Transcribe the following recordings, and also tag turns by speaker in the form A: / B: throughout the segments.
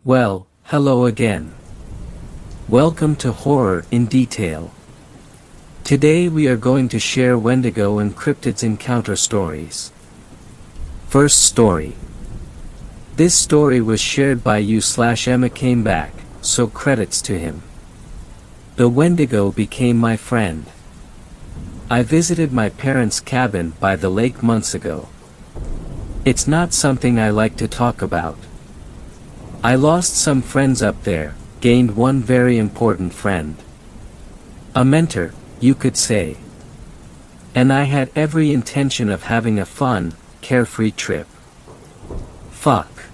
A: Well, hello again. Welcome to Horror in Detail. Today we are going to share Wendigo and cryptids encounter stories. First story. This story was shared by you/Emma came back, so credits to him. The Wendigo became my friend. I visited my parents' cabin by the lake months ago. It's not something I like to talk about. I lost some friends up there, gained one very important friend. A mentor, you could say. And I had every intention of having a fun, carefree trip. Fuck.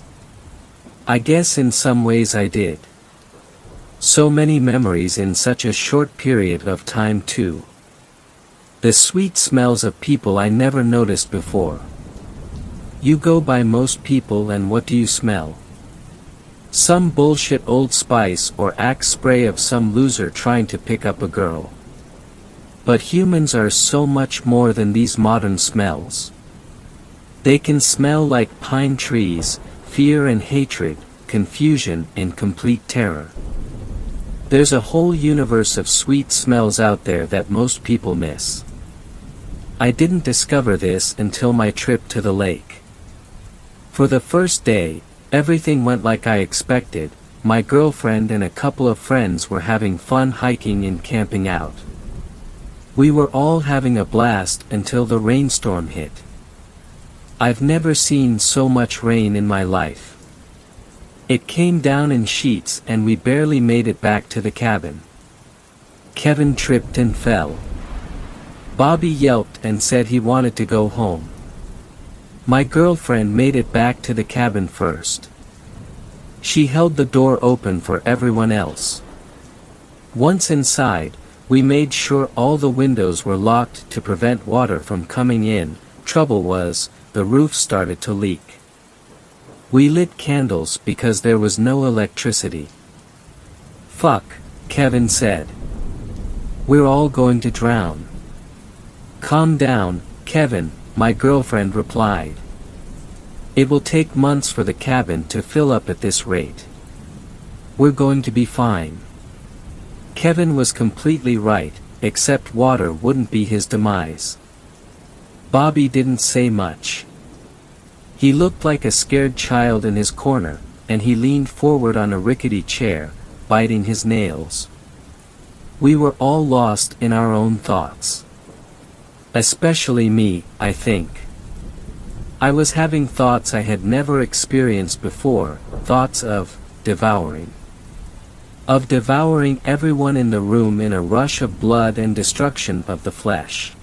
A: I guess in some ways I did. So many memories in such a short period of time too. The sweet smells of people I never noticed before. You go by most people and what do you smell? Some bullshit Old Spice or Axe spray of some loser trying to pick up a girl. But humans are so much more than these modern smells. They can smell like pine trees, fear and hatred, confusion and complete terror. There's a whole universe of sweet smells out there that most people miss. I didn't discover this until my trip to the lake. For the first day, everything went like I expected. My girlfriend and a couple of friends were having fun hiking and camping out. We were all having a blast until the rainstorm hit. I've never seen so much rain in my life. It came down in sheets and we barely made it back to the cabin. Kevin tripped and fell. Bobby yelped and said he wanted to go home. My girlfriend made it back to the cabin first. She held the door open for everyone else. Once inside, we made sure all the windows were locked to prevent water from coming in. Trouble was, the roof started to leak. We lit candles because there was no electricity. Fuck, Kevin said. We're all going to drown. Calm down, Kevin, my girlfriend replied. It will take months for the cabin to fill up at this rate. We're going to be fine. Kevin was completely right, except water wouldn't be his demise. Bobby didn't say much. He looked like a scared child in his corner, and he leaned forward on a rickety chair, biting his nails. We were all lost in our own thoughts. Especially me, I think. I was having thoughts I had never experienced before, thoughts of devouring. Of devouring everyone in the room in a rush of blood and destruction of the flesh.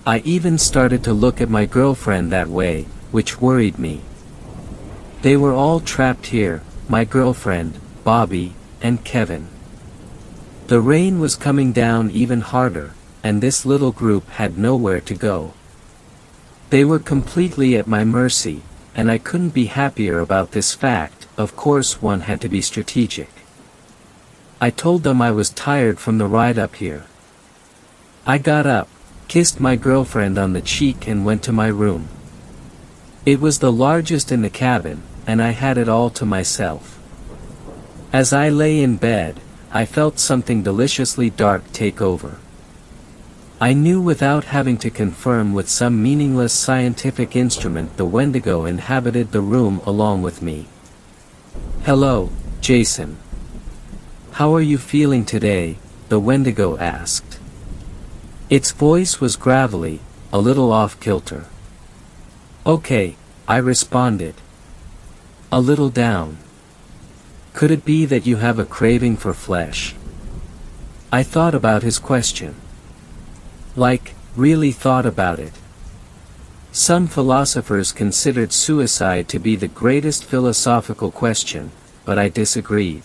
A: I even started to look at my girlfriend that way, which worried me. They were all trapped here, my girlfriend, Bobby, and Kevin. The rain was coming down even harder, and this little group had nowhere to go. They were completely at my mercy, and I couldn't be happier about this fact. Of course one had to be strategic. I told them I was tired from the ride up here. I got up, kissed my girlfriend on the cheek and went to my room. It was the largest in the cabin, and I had it all to myself. As I lay in bed, I felt something deliciously dark take over. I knew without having to confirm with some meaningless scientific instrument the Wendigo inhabited the room along with me. Hello, Jason. How are you feeling today? The Wendigo asked. Its voice was gravelly, a little off-kilter. Okay, I responded. A little down. Could it be that you have a craving for flesh? I thought about his question. Like, really thought about it. Some philosophers considered suicide to be the greatest philosophical question, but I disagreed.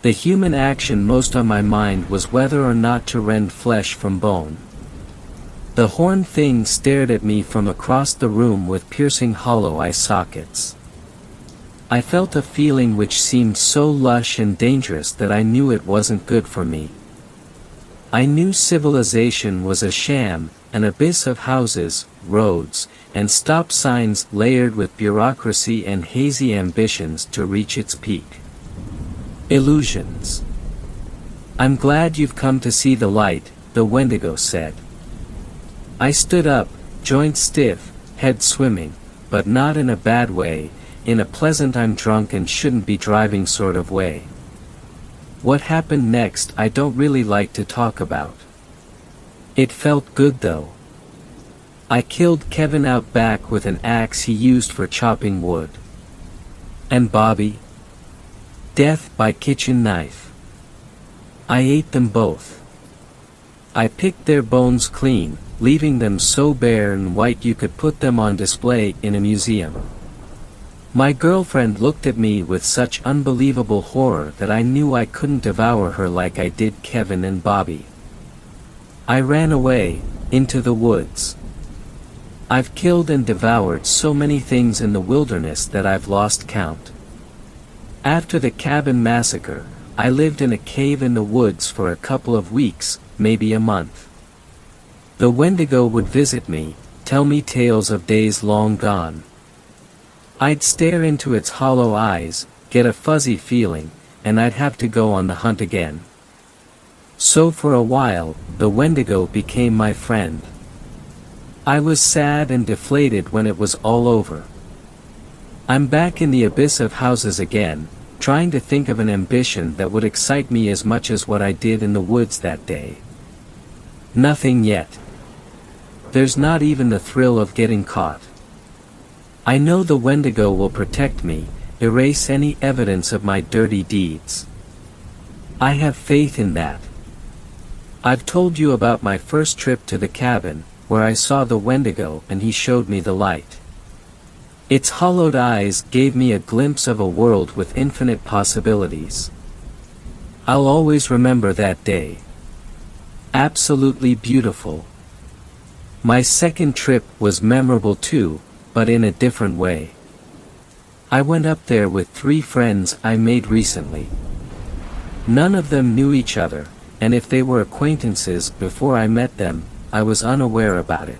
A: The human action most on my mind was whether or not to rend flesh from bone. The horned thing stared at me from across the room with piercing hollow eye sockets. I felt a feeling which seemed so lush and dangerous that I knew it wasn't good for me. I knew civilization was a sham, an abyss of houses, roads, and stop signs layered with bureaucracy and hazy ambitions to reach its peak. Illusions. "I'm glad you've come to see the light," the Wendigo said. I stood up, joints stiff, head swimming, but not in a bad way, in a pleasant "I'm drunk and shouldn't be driving" sort of way. What happened next I don't really like to talk about. It felt good though. I killed Kevin out back with an axe he used for chopping wood. And Bobby? Death by kitchen knife. I ate them both. I picked their bones clean, leaving them so bare and white you could put them on display in a museum. My girlfriend looked at me with such unbelievable horror that I knew I couldn't devour her like I did Kevin and Bobby. I ran away, into the woods. I've killed and devoured so many things in the wilderness that I've lost count. After the cabin massacre, I lived in a cave in the woods for a couple of weeks, maybe a month. The Wendigo would visit me, tell me tales of days long gone. I'd stare into its hollow eyes, get a fuzzy feeling, and I'd have to go on the hunt again. So for a while, the Wendigo became my friend. I was sad and deflated when it was all over. I'm back in the abyss of houses again, trying to think of an ambition that would excite me as much as what I did in the woods that day. Nothing yet. There's not even the thrill of getting caught. I know the Wendigo will protect me, erase any evidence of my dirty deeds. I have faith in that. I've told you about my first trip to the cabin, where I saw the Wendigo and he showed me the light. Its hollowed eyes gave me a glimpse of a world with infinite possibilities. I'll always remember that day. Absolutely beautiful. My second trip was memorable too, but in a different way. I went up there with 3 friends I made recently. None of them knew each other, and if they were acquaintances before I met them, I was unaware about it.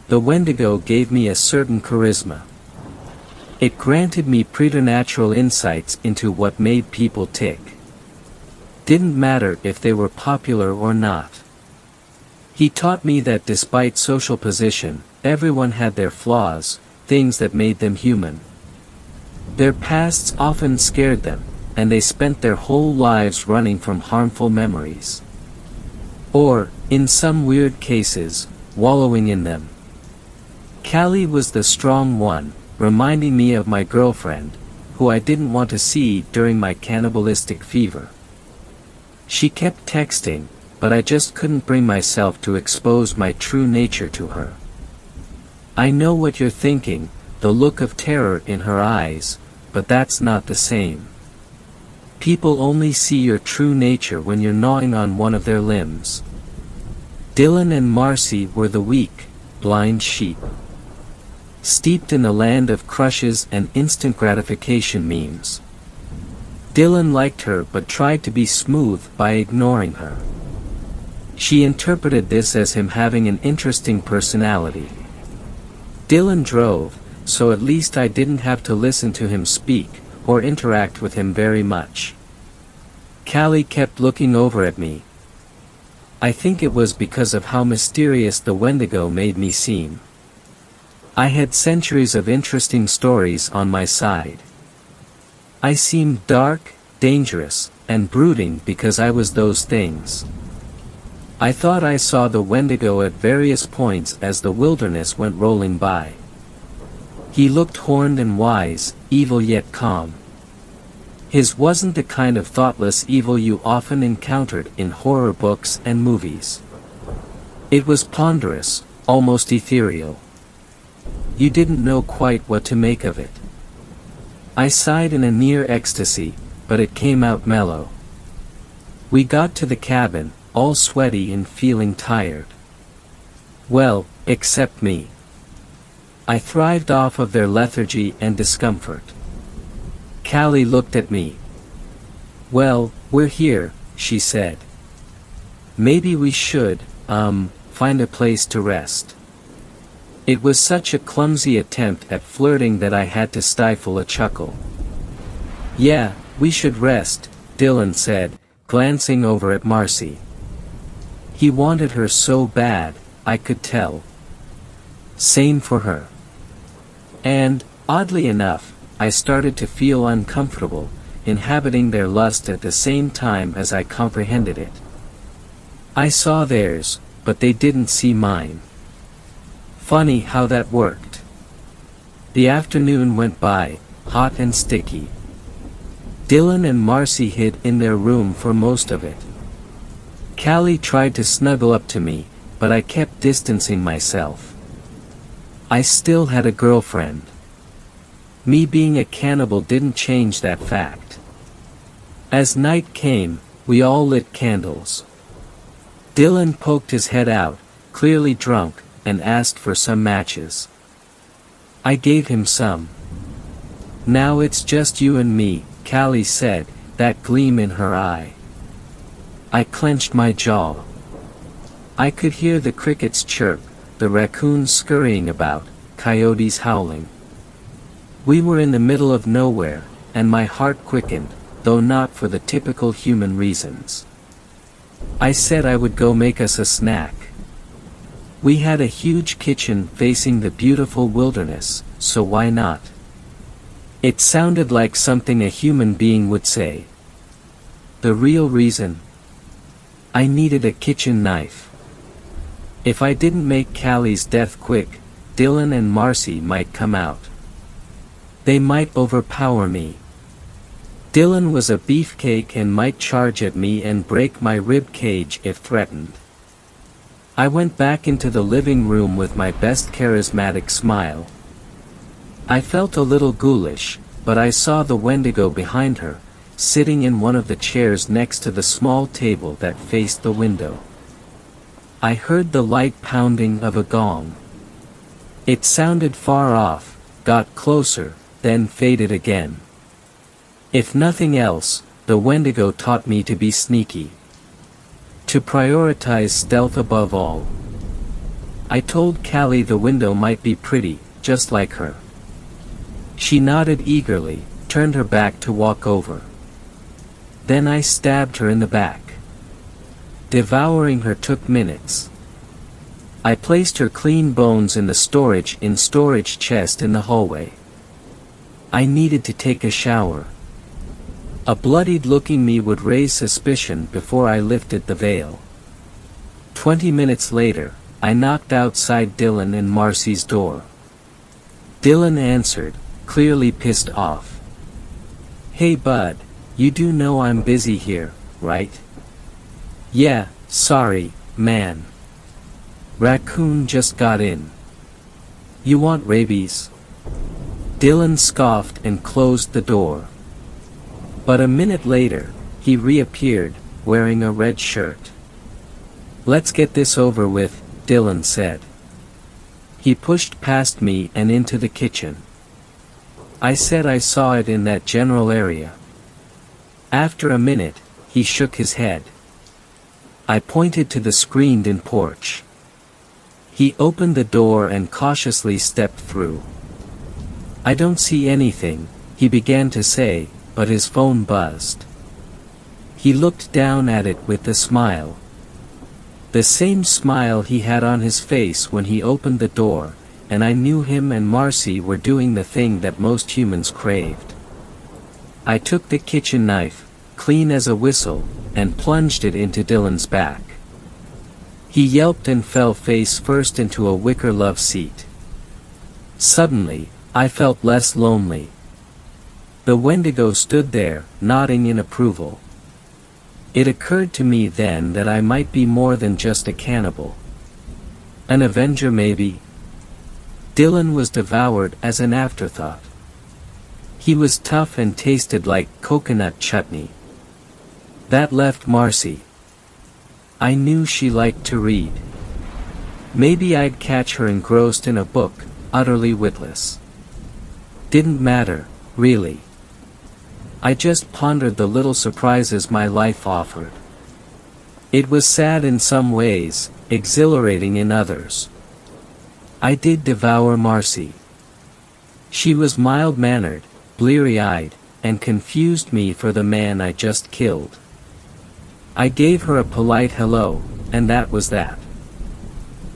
A: The Wendigo gave me a certain charisma. It granted me preternatural insights into what made people tick. Didn't matter if they were popular or not. He taught me that despite social position, everyone had their flaws, things that made them human. Their pasts often scared them, and they spent their whole lives running from harmful memories. Or, in some weird cases, wallowing in them. Callie was the strong one, reminding me of my girlfriend, who I didn't want to see during my cannibalistic fever. She kept texting, but I just couldn't bring myself to expose my true nature to her. I know what you're thinking, the look of terror in her eyes, but that's not the same. People only see your true nature when you're gnawing on one of their limbs. Dylan and Marcy were the weak, blind sheep. Steeped in the land of crushes and instant gratification memes. Dylan liked her but tried to be smooth by ignoring her. She interpreted this as him having an interesting personality. Dylan drove, so at least I didn't have to listen to him speak, or interact with him very much. Callie kept looking over at me. I think it was because of how mysterious the Wendigo made me seem. I had centuries of interesting stories on my side. I seemed dark, dangerous, and brooding because I was those things. I thought I saw the Wendigo at various points as the wilderness went rolling by. He looked horned and wise, evil yet calm. His wasn't the kind of thoughtless evil you often encountered in horror books and movies. It was ponderous, almost ethereal. You didn't know quite what to make of it. I sighed in a near ecstasy, but it came out mellow. We got to the cabin, all sweaty and feeling tired. Well, except me. I thrived off of their lethargy and discomfort. Callie looked at me. Well, we're here, she said. Maybe we should, find a place to rest. It was such a clumsy attempt at flirting that I had to stifle a chuckle. "Yeah, we should rest," Dylan said, glancing over at Marcy. He wanted her so bad, I could tell. Same for her. And, oddly enough, I started to feel uncomfortable, inhabiting their lust at the same time as I comprehended it. I saw theirs, but they didn't see mine. Funny how that worked. The afternoon went by, hot and sticky. Dylan and Marcy hid in their room for most of it. Callie tried to snuggle up to me, but I kept distancing myself. I still had a girlfriend. Me being a cannibal didn't change that fact. As night came, we all lit candles. Dylan poked his head out, clearly drunk, and asked for some matches. I gave him some. "Now it's just you and me," Callie said, that gleam in her eye. I clenched my jaw. I could hear the crickets chirp, the raccoons scurrying about, coyotes howling. We were in the middle of nowhere, and my heart quickened, though not for the typical human reasons. I said I would go make us a snack. We had a huge kitchen facing the beautiful wilderness, so why not? It sounded like something a human being would say. The real reason? I needed a kitchen knife. If I didn't make Callie's death quick, Dylan and Marcy might come out. They might overpower me. Dylan was a beefcake and might charge at me and break my rib cage if threatened. I went back into the living room with my best charismatic smile. I felt a little ghoulish, but I saw the Wendigo behind her, sitting in one of the chairs next to the small table that faced the window. I heard the light pounding of a gong. It sounded far off, got closer, then faded again. If nothing else, the Wendigo taught me to be sneaky. To prioritize stealth above all. I told Callie the window might be pretty, just like her. She nodded eagerly, turned her back to walk over. Then I stabbed her in the back. Devouring her took minutes. I placed her clean bones in the storage chest in the hallway. I needed to take a shower. A bloodied-looking me would raise suspicion before I lifted the veil. 20 minutes later, I knocked outside Dylan and Marcy's door. Dylan answered, clearly pissed off. "Hey bud, you do know I'm busy here, right?" "Yeah, sorry, man. Raccoon just got in. You want rabies?" Dylan scoffed and closed the door. But a minute later, he reappeared, wearing a red shirt. "Let's get this over with," Dylan said. He pushed past me and into the kitchen. I said I saw it in that general area. After a minute, he shook his head. I pointed to the screened-in porch. He opened the door and cautiously stepped through. "I don't see anything," he began to say, but his phone buzzed. He looked down at it with a smile. The same smile he had on his face when he opened the door, and I knew him and Marcy were doing the thing that most humans craved. I took the kitchen knife, clean as a whistle, and plunged it into Dylan's back. He yelped and fell face first into a wicker love seat. Suddenly, I felt less lonely. The Wendigo stood there, nodding in approval. It occurred to me then that I might be more than just a cannibal. An avenger maybe. Dylan was devoured as an afterthought. He was tough and tasted like coconut chutney. That left Marcy. I knew she liked to read. Maybe I'd catch her engrossed in a book, utterly witless. Didn't matter, really. I just pondered the little surprises my life offered. It was sad in some ways, exhilarating in others. I did devour Marcy. She was mild-mannered, bleary-eyed, and confused me for the man I just killed. I gave her a polite hello, and that was that.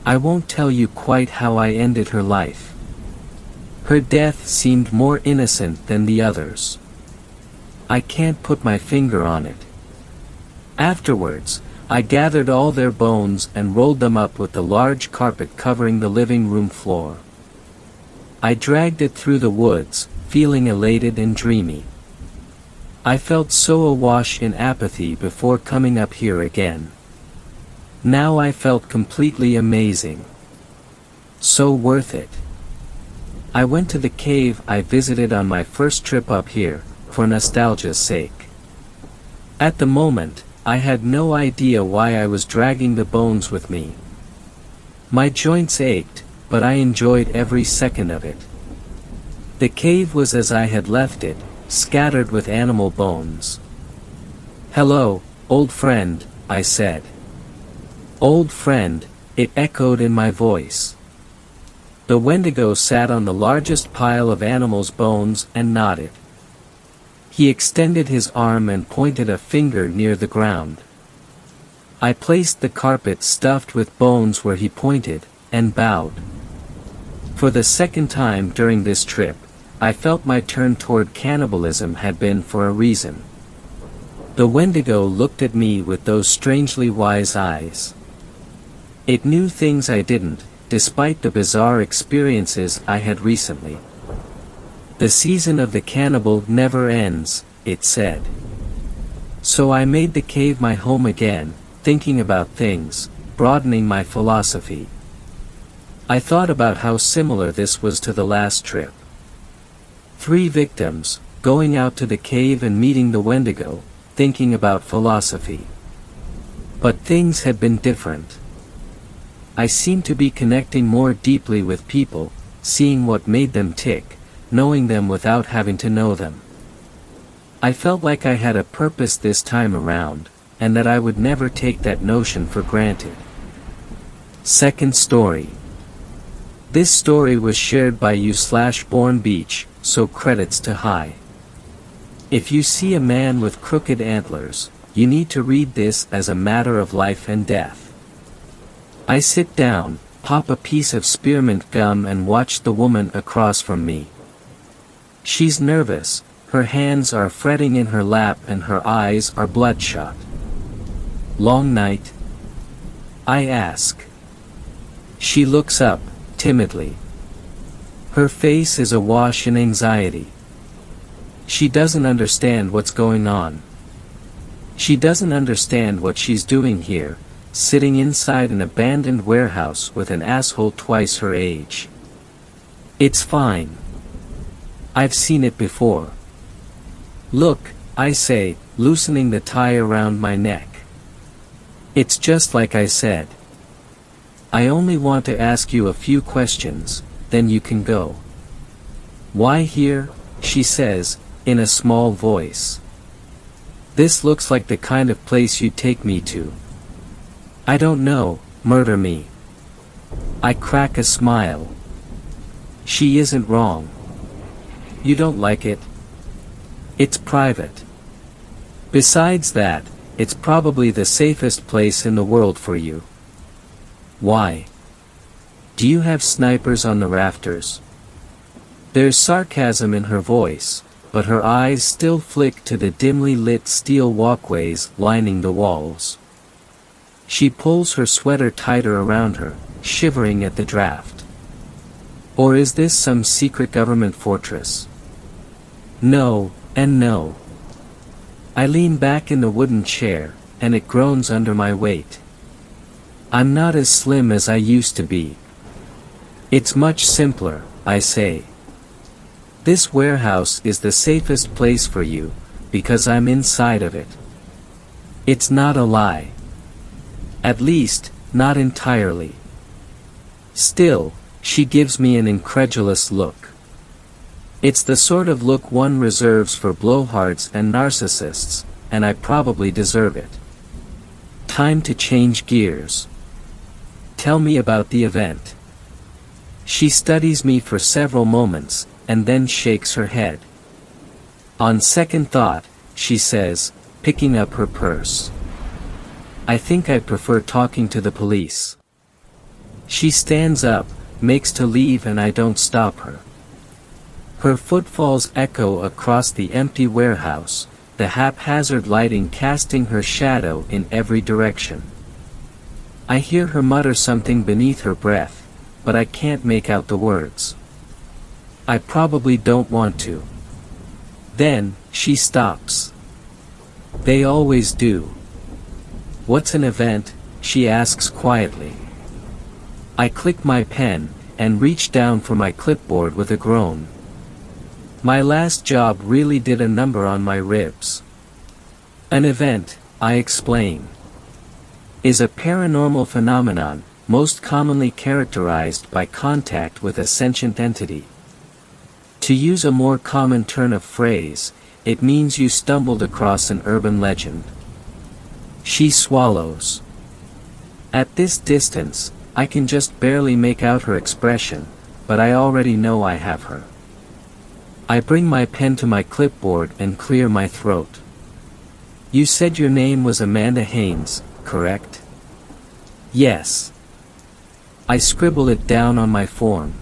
A: I won't tell you quite how I ended her life. Her death seemed more innocent than the others. I can't put my finger on it. Afterwards, I gathered all their bones and rolled them up with the large carpet covering the living room floor. I dragged it through the woods, feeling elated and dreamy. I felt so awash in apathy before coming up here again. Now I felt completely amazing. So worth it. I went to the cave I visited on my first trip up here, for nostalgia's sake. At the moment, I had no idea why I was dragging the bones with me. My joints ached, but I enjoyed every second of it. The cave was as I had left it, scattered with animal bones. "Hello, old friend," I said. "Old friend," it echoed in my voice. The Wendigo sat on the largest pile of animals' bones and nodded. He extended his arm and pointed a finger near the ground. I placed the carpet stuffed with bones where he pointed, and bowed. For the second time during this trip, I felt my turn toward cannibalism had been for a reason. The Wendigo looked at me with those strangely wise eyes. It knew things I didn't, despite the bizarre experiences I had recently. "The season of the cannibal never ends," it said. So I made the cave my home again, thinking about things, broadening my philosophy. I thought about how similar this was to the last trip. 3 victims, going out to the cave and meeting the Wendigo, thinking about philosophy. But things had been different. I seemed to be connecting more deeply with people, seeing what made them tick, knowing them without having to know them. I felt like I had a purpose this time around, and that I would never take that notion for granted. Second story. This story was shared by you/Born Beach, so credits to Hi. If you see a man with crooked antlers, you need to read this as a matter of life and death. I sit down, pop a piece of spearmint gum and watch the woman across from me. She's nervous, her hands are fretting in her lap and her eyes are bloodshot. "Long night?" I ask. She looks up, timidly. Her face is awash in anxiety. She doesn't understand what's going on. She doesn't understand what she's doing here, sitting inside an abandoned warehouse with an asshole twice her age. "It's fine. I've seen it before." "Look," I say, loosening the tie around my neck. "It's just like I said. I only want to ask you a few questions, then you can go." "Why here?" she says, in a small voice. "This looks like the kind of place you'd take me to." "I don't know, murder me." I crack a smile. She isn't wrong. "You don't like it? It's private. Besides that, it's probably the safest place in the world for you." "Why? Do you have snipers on the rafters?" There's sarcasm in her voice, but her eyes still flick to the dimly lit steel walkways lining the walls. She pulls her sweater tighter around her, shivering at the draft. Or is this some secret government fortress? No, and no. I lean back in the wooden chair, and it groans under my weight. I'm not as slim as I used to be. It's much simpler, I say. This warehouse is the safest place for you, because I'm inside of it. It's not a lie. At least, not entirely. Still, she gives me an incredulous look. It's the sort of look one reserves for blowhards and narcissists, and I probably deserve it. Time to change gears. Tell me about the event. She studies me for several moments, and then shakes her head. On second thought, she says, picking up her purse. I think I prefer talking to the police. She stands up, makes to leave, and I don't stop her. Her footfalls echo across the empty warehouse, the haphazard lighting casting her shadow in every direction. I hear her mutter something beneath her breath, but I can't make out the words. I probably don't want to. Then, she stops. They always do. What's an event? She asks quietly. I click my pen, and reach down for my clipboard with a groan. My last job really did a number on my ribs. An event, I explain, is a paranormal phenomenon, most commonly characterized by contact with a sentient entity. To use a more common turn of phrase, it means you stumbled across an urban legend. She swallows. At this distance, I can just barely make out her expression, but I already know I have her. I bring my pen to my clipboard and clear my throat. You said your name was Amanda Haynes, correct? Yes. I scribble it down on my form.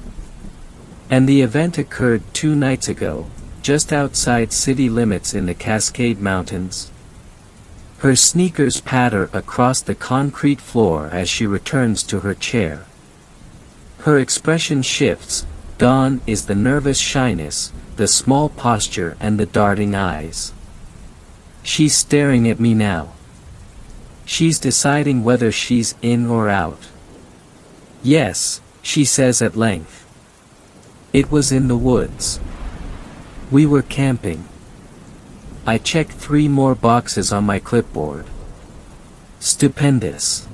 A: And the event occurred 2 nights ago, just outside city limits in the Cascade Mountains. Her sneakers patter across the concrete floor as she returns to her chair. Her expression shifts. Gone is the nervous shyness, the small posture, and the darting eyes. She's staring at me now. She's deciding whether she's in or out. Yes, she says at length. It was in the woods. We were camping. I check 3 more boxes on my clipboard. Stupendous.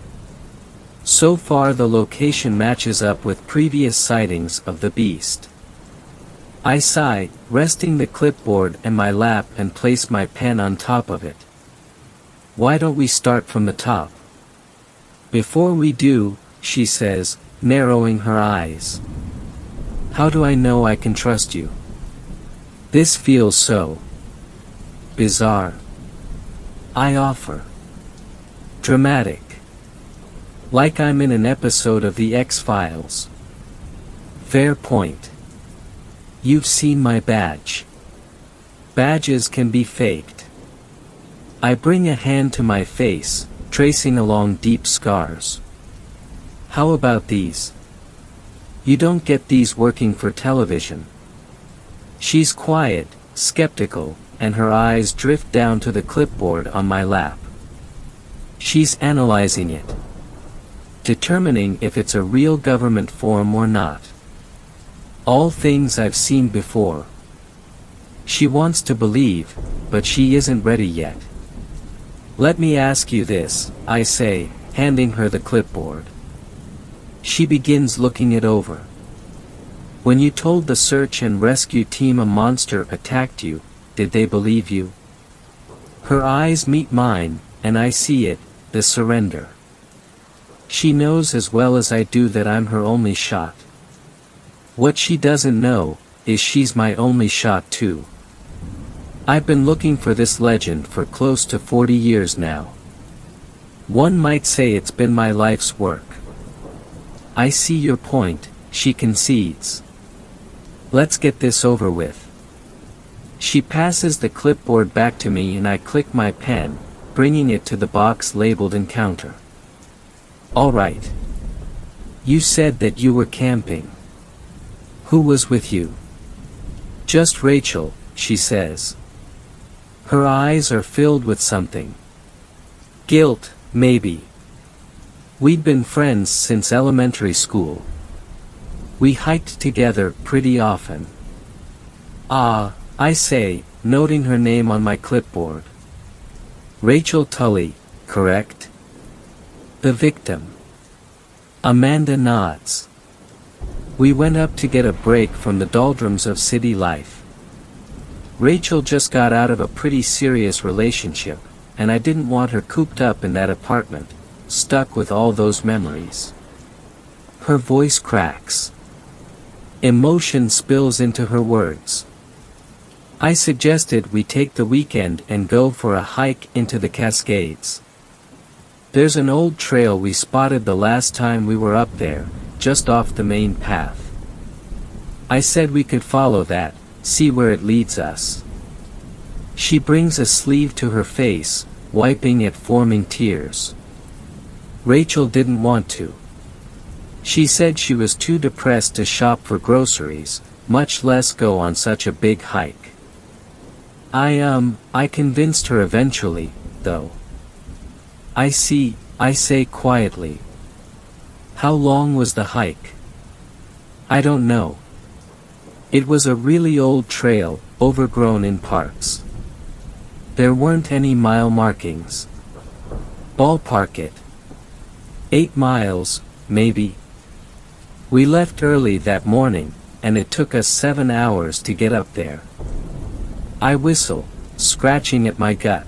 A: So far the location matches up with previous sightings of the beast. I sigh, resting the clipboard in my lap and place my pen on top of it. Why don't we start from the top? Before we do, she says, narrowing her eyes. How do I know I can trust you? This feels so bizarre. I offer. Dramatic. Like I'm in an episode of The X-Files. Fair point. You've seen my badge. Badges can be faked. I bring a hand to my face, tracing along deep scars. How about these? You don't get these working for television. She's quiet, skeptical, and her eyes drift down to the clipboard on my lap. She's analyzing it, determining if it's a real government form or not. All things I've seen before. She wants to believe, but she isn't ready yet. Let me ask you this, I say, handing her the clipboard. She begins looking it over. When you told the search and rescue team a monster attacked you, did they believe you? Her eyes meet mine, and I see it, the surrender. She knows as well as I do that I'm her only shot. What she doesn't know, is she's my only shot too. I've been looking for this legend for close to 40 years now. One might say it's been my life's work. I see your point, she concedes. Let's get this over with. She passes the clipboard back to me and I click my pen, bringing it to the box labeled Encounter. All right. You said that you were camping. Who was with you? Just Rachel, she says. Her eyes are filled with something. Guilt, maybe. We'd been friends since elementary school. We hiked together pretty often. Ah, I say, noting her name on my clipboard. Rachel Tully, correct? The victim. Amanda nods. We went up to get a break from the doldrums of city life. Rachel just got out of a pretty serious relationship, and I didn't want her cooped up in that apartment, stuck with all those memories. Her voice cracks. Emotion spills into her words. I suggested we take the weekend and go for a hike into the Cascades. There's an old trail we spotted the last time we were up there, just off the main path. I said we could follow that, see where it leads us. She brings a sleeve to her face, wiping at forming tears. Rachel didn't want to. She said she was too depressed to shop for groceries, much less go on such a big hike. I convinced her eventually, though. I see, I say quietly. How long was the hike? I don't know. It was a really old trail, overgrown in parts. There weren't any mile markings. Ballpark it. 8 miles, maybe. We left early that morning, and it took us 7 hours to get up there. I whistle, scratching at my gut.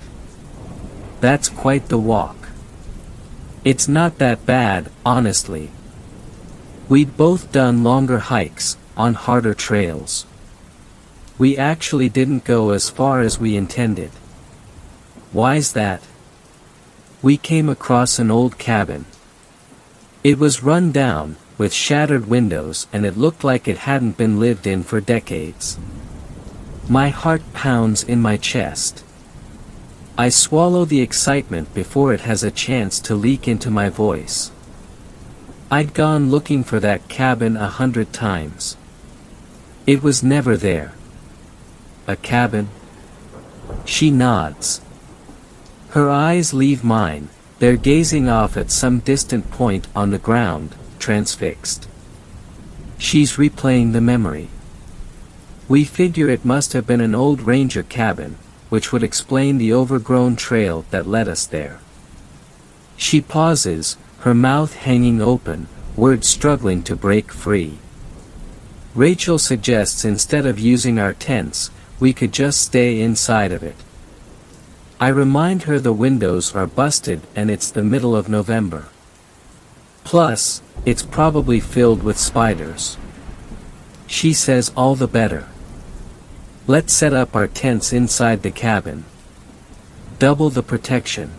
A: That's quite the walk. It's not that bad, honestly. We'd both done longer hikes, on harder trails. We actually didn't go as far as we intended. Why's that? We came across an old cabin. It was run down, with shattered windows, and it looked like it hadn't been lived in for decades. My heart pounds in my chest. I swallow the excitement before it has a chance to leak into my voice. I'd gone looking for that cabin 100 times. It was never there. A cabin? She nods. Her eyes leave mine, they're gazing off at some distant point on the ground, transfixed. She's replaying the memory. We figure it must have been an old ranger cabin, which would explain the overgrown trail that led us there. She pauses, her mouth hanging open, words struggling to break free. Rachel suggests instead of using our tents, we could just stay inside of it. I remind her the windows are busted and it's the middle of November. Plus, it's probably filled with spiders. She says all the better. Let's set up our tents inside the cabin. Double the protection.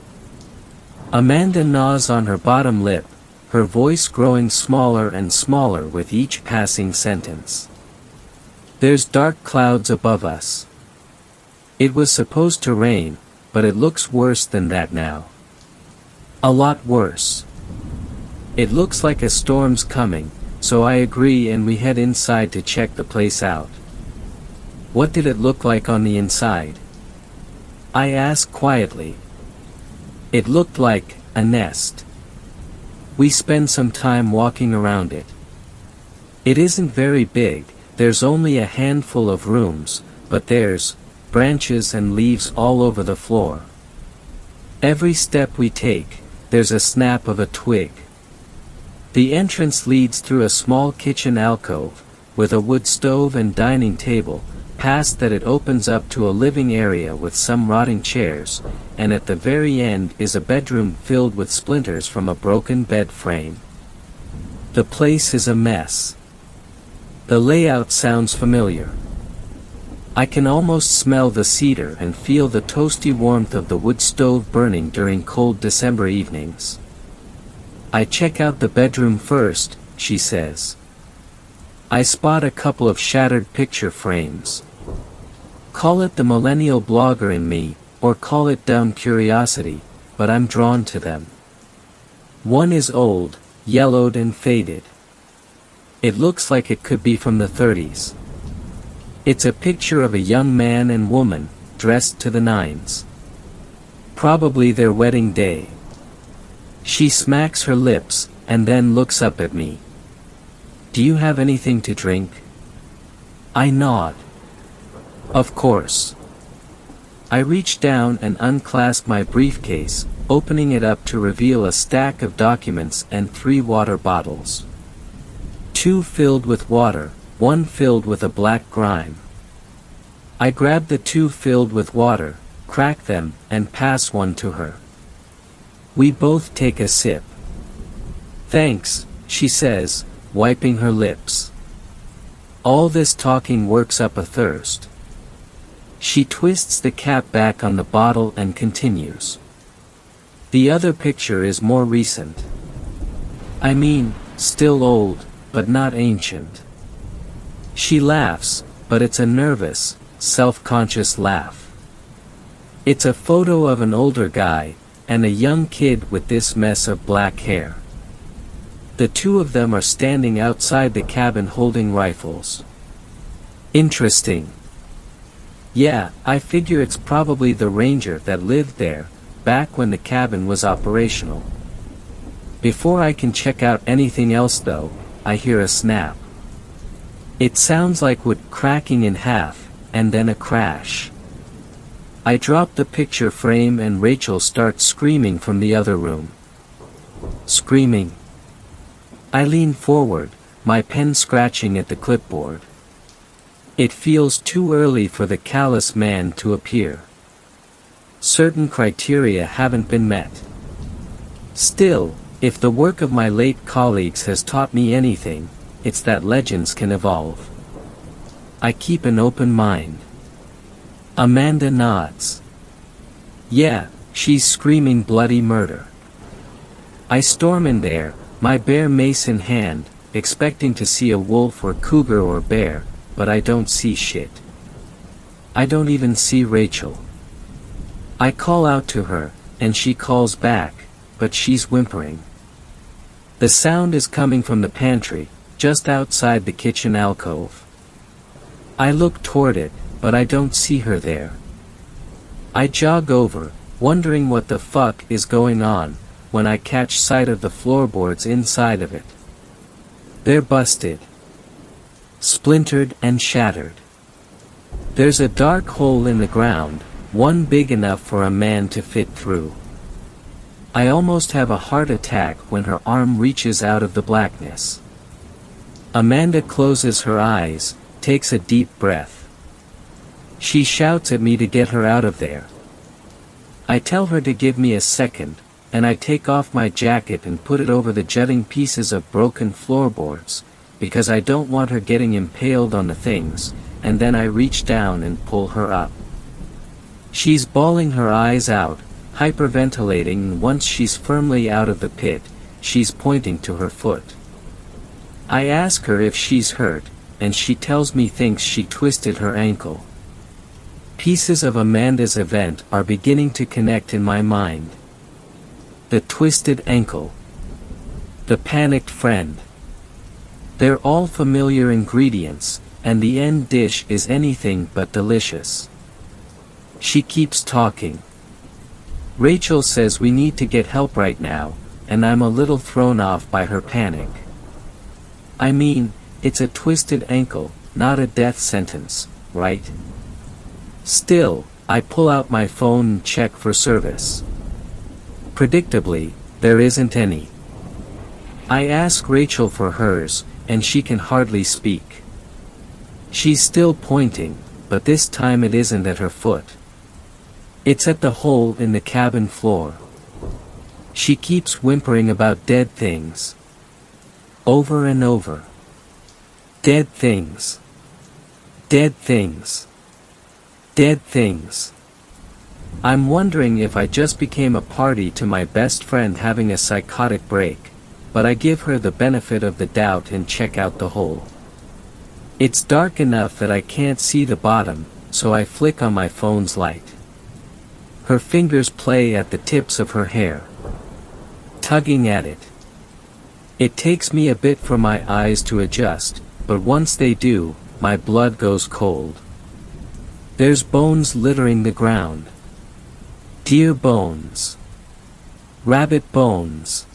A: Amanda gnaws on her bottom lip, her voice growing smaller and smaller with each passing sentence. There's dark clouds above us. It was supposed to rain, but it looks worse than that now. A lot worse. It looks like a storm's coming, so I agree and we head inside to check the place out. What did it look like on the inside? I ask quietly. It looked like a nest. We spend some time walking around it. It isn't very big, there's only a handful of rooms, but there's branches and leaves all over the floor. Every step we take, there's a snap of a twig. The entrance leads through a small kitchen alcove, with a wood stove and dining table, past that it opens up to a living area with some rotting chairs, and at the very end is a bedroom filled with splinters from a broken bed frame. The place is a mess. The layout sounds familiar. I can almost smell the cedar and feel the toasty warmth of the wood stove burning during cold December evenings. I check out the bedroom first, she says. I spot a couple of shattered picture frames. Call it the millennial blogger in me, or call it dumb curiosity, but I'm drawn to them. One is old, yellowed and faded. It looks like it could be from the 30s. It's a picture of a young man and woman, dressed to the nines. Probably their wedding day. She smacks her lips, and then looks up at me. Do you have anything to drink? I nod. Of course. I reach down and unclasp my briefcase, opening it up to reveal a stack of documents and 3 water bottles. 2 filled with water, 1 filled with a black grime. I grab the 2 filled with water, crack them, and pass one to her. We both take a sip. Thanks, she says, wiping her lips. All this talking works up a thirst. She twists the cap back on the bottle and continues. The other picture is more recent. I mean, still old, but not ancient. She laughs, but it's a nervous, self-conscious laugh. It's a photo of an older guy, and a young kid with this mess of black hair. The two of them are standing outside the cabin holding rifles. Interesting. Yeah, I figure it's probably the ranger that lived there, back when the cabin was operational. Before I can check out anything else though, I hear a snap. It sounds like wood cracking in half, and then a crash. I drop the picture frame and Rachel starts screaming from the other room. Screaming. I lean forward, my pen scratching at the clipboard. It feels too early for the callous man to appear. Certain criteria haven't been met. Still, if the work of my late colleagues has taught me anything, it's that legends can evolve. I keep an open mind. Amanda nods. Yeah, she's screaming bloody murder. I storm in there, my bare mace in hand, expecting to see a wolf or cougar or bear, but I don't see shit. I don't even see Rachel. I call out to her, and she calls back, but she's whimpering. The sound is coming from the pantry, just outside the kitchen alcove. I look toward it, but I don't see her there. I jog over, wondering what the fuck is going on, when I catch sight of the floorboards inside of it. They're busted. Splintered and shattered. There's a dark hole in the ground, one big enough for a man to fit through. I almost have a heart attack when her arm reaches out of the blackness. Amanda closes her eyes, takes a deep breath. She shouts at me to get her out of there. I tell her to give me a second, and I take off my jacket and put it over the jutting pieces of broken floorboards, because I don't want her getting impaled on the things, and then I reach down and pull her up. She's bawling her eyes out, hyperventilating, and once she's firmly out of the pit, she's pointing to her foot. I ask her if she's hurt, and she tells me thinks she twisted her ankle. Pieces of Amanda's event are beginning to connect in my mind. The twisted ankle. The panicked friend. They're all familiar ingredients, and the end dish is anything but delicious. She keeps talking. Rachel says we need to get help right now, and I'm a little thrown off by her panic. I mean, it's a twisted ankle, not a death sentence, right? Still, I pull out my phone and check for service. Predictably, there isn't any. I ask Rachel for hers, and she can hardly speak. She's still pointing, but this time it isn't at her foot. It's at the hole in the cabin floor. She keeps whimpering about dead things. Over and over. Dead things. Dead things. Dead things. I'm wondering if I just became a party to my best friend having a psychotic break, but I give her the benefit of the doubt and check out the hole. It's dark enough that I can't see the bottom, so I flick on my phone's light. Her fingers play at the tips of her hair, tugging at it. It takes me a bit for my eyes to adjust, but once they do, my blood goes cold. There's bones littering the ground. Deer bones. Rabbit bones.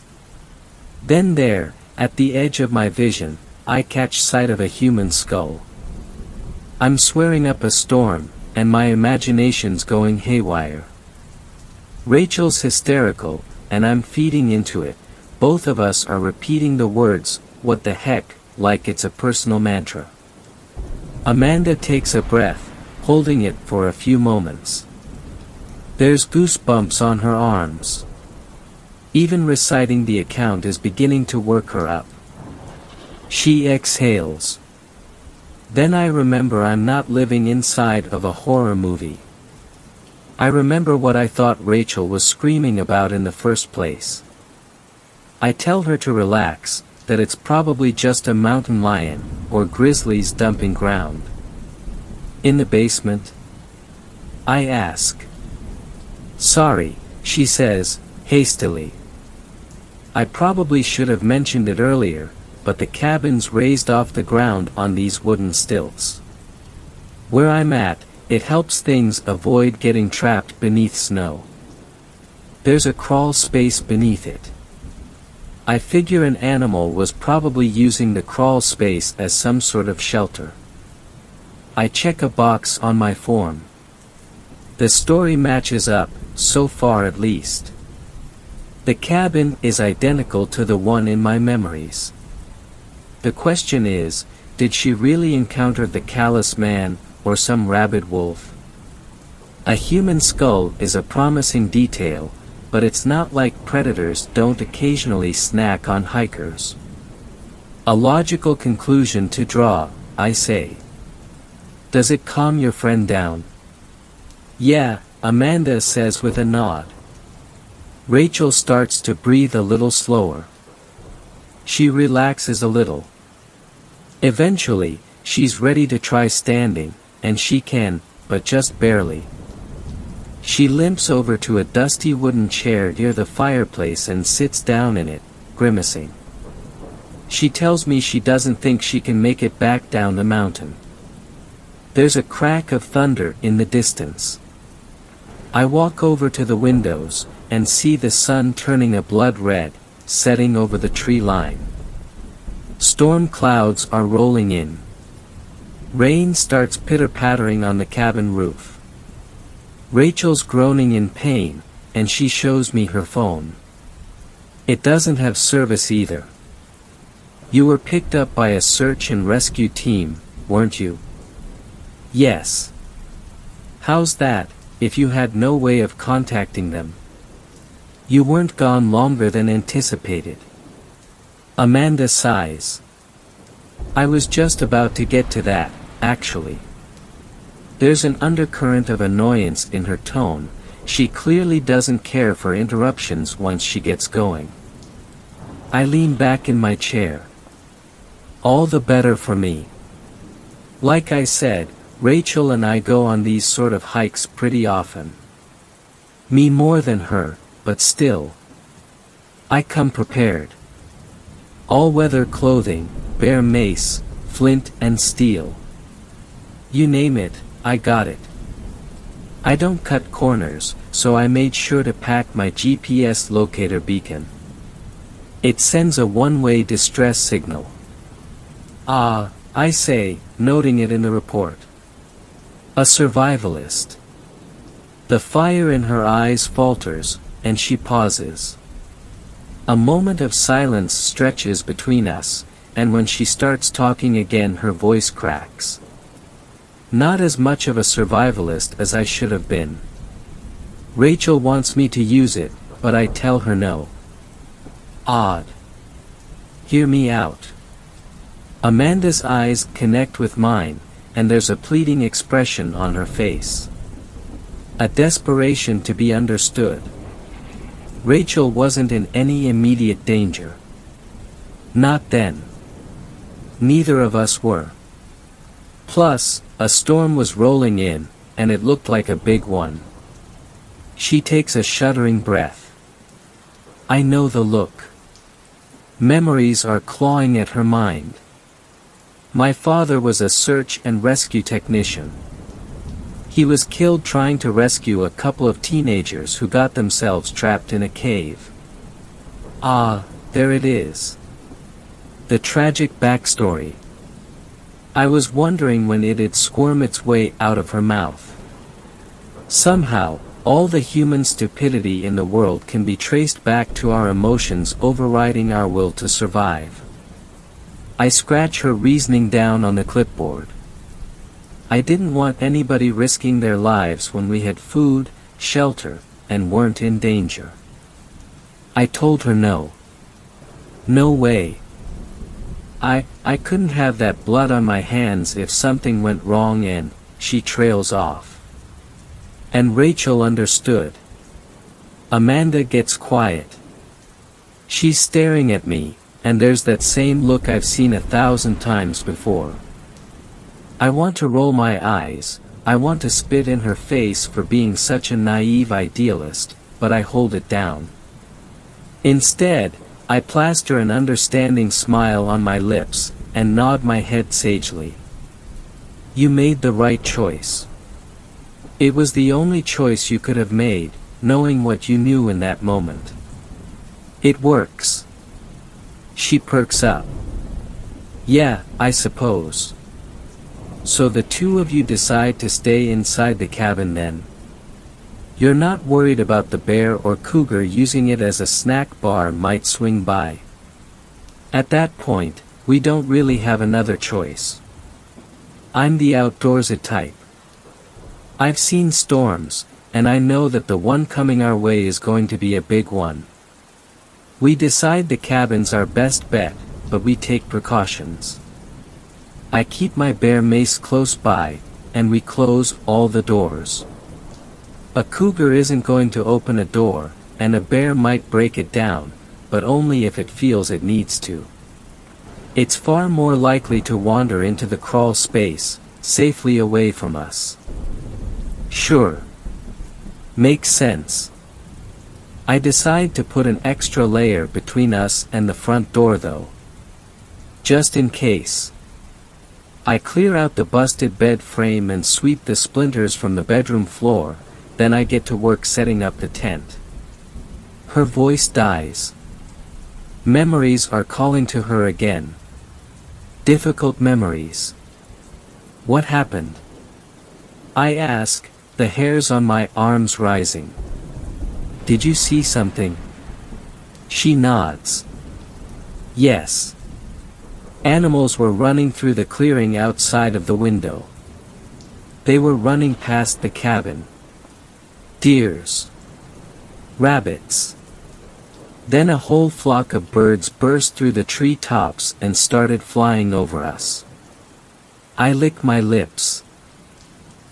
A: Then there, at the edge of my vision, I catch sight of a human skull. I'm swearing up a storm, and my imagination's going haywire. Rachel's hysterical, and I'm feeding into it. Both of us are repeating the words, "What the heck," like it's a personal mantra. Amanda takes a breath, holding it for a few moments. There's goosebumps on her arms. Even reciting the account is beginning to work her up. She exhales. Then I remember I'm not living inside of a horror movie. I remember what I thought Rachel was screaming about in the first place. I tell her to relax, that it's probably just a mountain lion, or grizzly's dumping ground. In the basement? I ask. Sorry, she says, hastily. I probably should have mentioned it earlier, but the cabin's raised off the ground on these wooden stilts. Where I'm at, it helps things avoid getting trapped beneath snow. There's a crawl space beneath it. I figure an animal was probably using the crawl space as some sort of shelter. I check a box on my form. The story matches up, so far at least. The cabin is identical to the one in my memories. The question is, did she really encounter the callous man, or some rabid wolf? A human skull is a promising detail, but it's not like predators don't occasionally snack on hikers. A logical conclusion to draw, I say. Does it calm your friend down? Yeah, Amanda says with a nod. Rachel starts to breathe a little slower. She relaxes a little. Eventually, she's ready to try standing, and she can, but just barely. She limps over to a dusty wooden chair near the fireplace and sits down in it, grimacing. She tells me she doesn't think she can make it back down the mountain. There's a crack of thunder in the distance. I walk over to the windows, and see the sun turning a blood red, setting over the tree line. Storm clouds are rolling in. Rain starts pitter-pattering on the cabin roof. Rachel's groaning in pain, and she shows me her phone. It doesn't have service either. You were picked up by a search and rescue team, weren't you? Yes. How's that, if you had no way of contacting them? You weren't gone longer than anticipated. Amanda sighs. I was just about to get to that, actually. There's an undercurrent of annoyance in her tone. She clearly doesn't care for interruptions once she gets going. I lean back in my chair. All the better for me. Like I said, Rachel and I go on these sort of hikes pretty often. Me more than her, but still. I come prepared. All-weather clothing, bare mace, flint and steel. You name it, I got it. I don't cut corners, so I made sure to pack my GPS locator beacon. It sends a one-way distress signal. Ah, I say, noting it in the report. A survivalist. The fire in her eyes falters, and she pauses. A moment of silence stretches between us, and when she starts talking again her voice cracks. Not as much of a survivalist as I should have been. Rachel wants me to use it, but I tell her no. Odd. Hear me out. Amanda's eyes connect with mine, and there's a pleading expression on her face. A desperation to be understood. Rachel wasn't in any immediate danger. Not then. Neither of us were. Plus, a storm was rolling in, and it looked like a big one. She takes a shuddering breath. I know the look. Memories are clawing at her mind. My father was a search and rescue technician. He was killed trying to rescue a couple of teenagers who got themselves trapped in a cave. Ah, there it is. The tragic backstory. I was wondering when it'd squirm its way out of her mouth. Somehow, all the human stupidity in the world can be traced back to our emotions overriding our will to survive. I scratch her reasoning down on the clipboard. I didn't want anybody risking their lives when we had food, shelter, and weren't in danger. I told her no. No way. I couldn't have that blood on my hands if something went wrong and, she trails off. And Rachel understood. Amanda gets quiet. She's staring at me, and there's that same look I've seen 1,000 times before. I want to roll my eyes, I want to spit in her face for being such a naive idealist, but I hold it down. Instead, I plaster an understanding smile on my lips, and nod my head sagely. You made the right choice. It was the only choice you could have made, knowing what you knew in that moment. It works. She perks up. Yeah, I suppose. So the two of you decide to stay inside the cabin then? You're not worried about the bear or cougar using it as a snack bar might swing by. At that point, we don't really have another choice. I'm the outdoorsy type. I've seen storms, and I know that the one coming our way is going to be a big one. We decide the cabin's our best bet, but we take precautions. I keep my bear mace close by, and we close all the doors. A cougar isn't going to open a door, and a bear might break it down, but only if it feels it needs to. It's far more likely to wander into the crawl space, safely away from us. Sure. Makes sense. I decide to put an extra layer between us and the front door though. Just in case. I clear out the busted bed frame and sweep the splinters from the bedroom floor, then I get to work setting up the tent. Her voice dies. Memories are calling to her again. Difficult memories. What happened? I ask, the hairs on my arms rising. Did you see something? She nods. Yes. Animals were running through the clearing outside of the window. They were running past the cabin. Deers. Rabbits. Then a whole flock of birds burst through the tree tops and started flying over us. I lick my lips.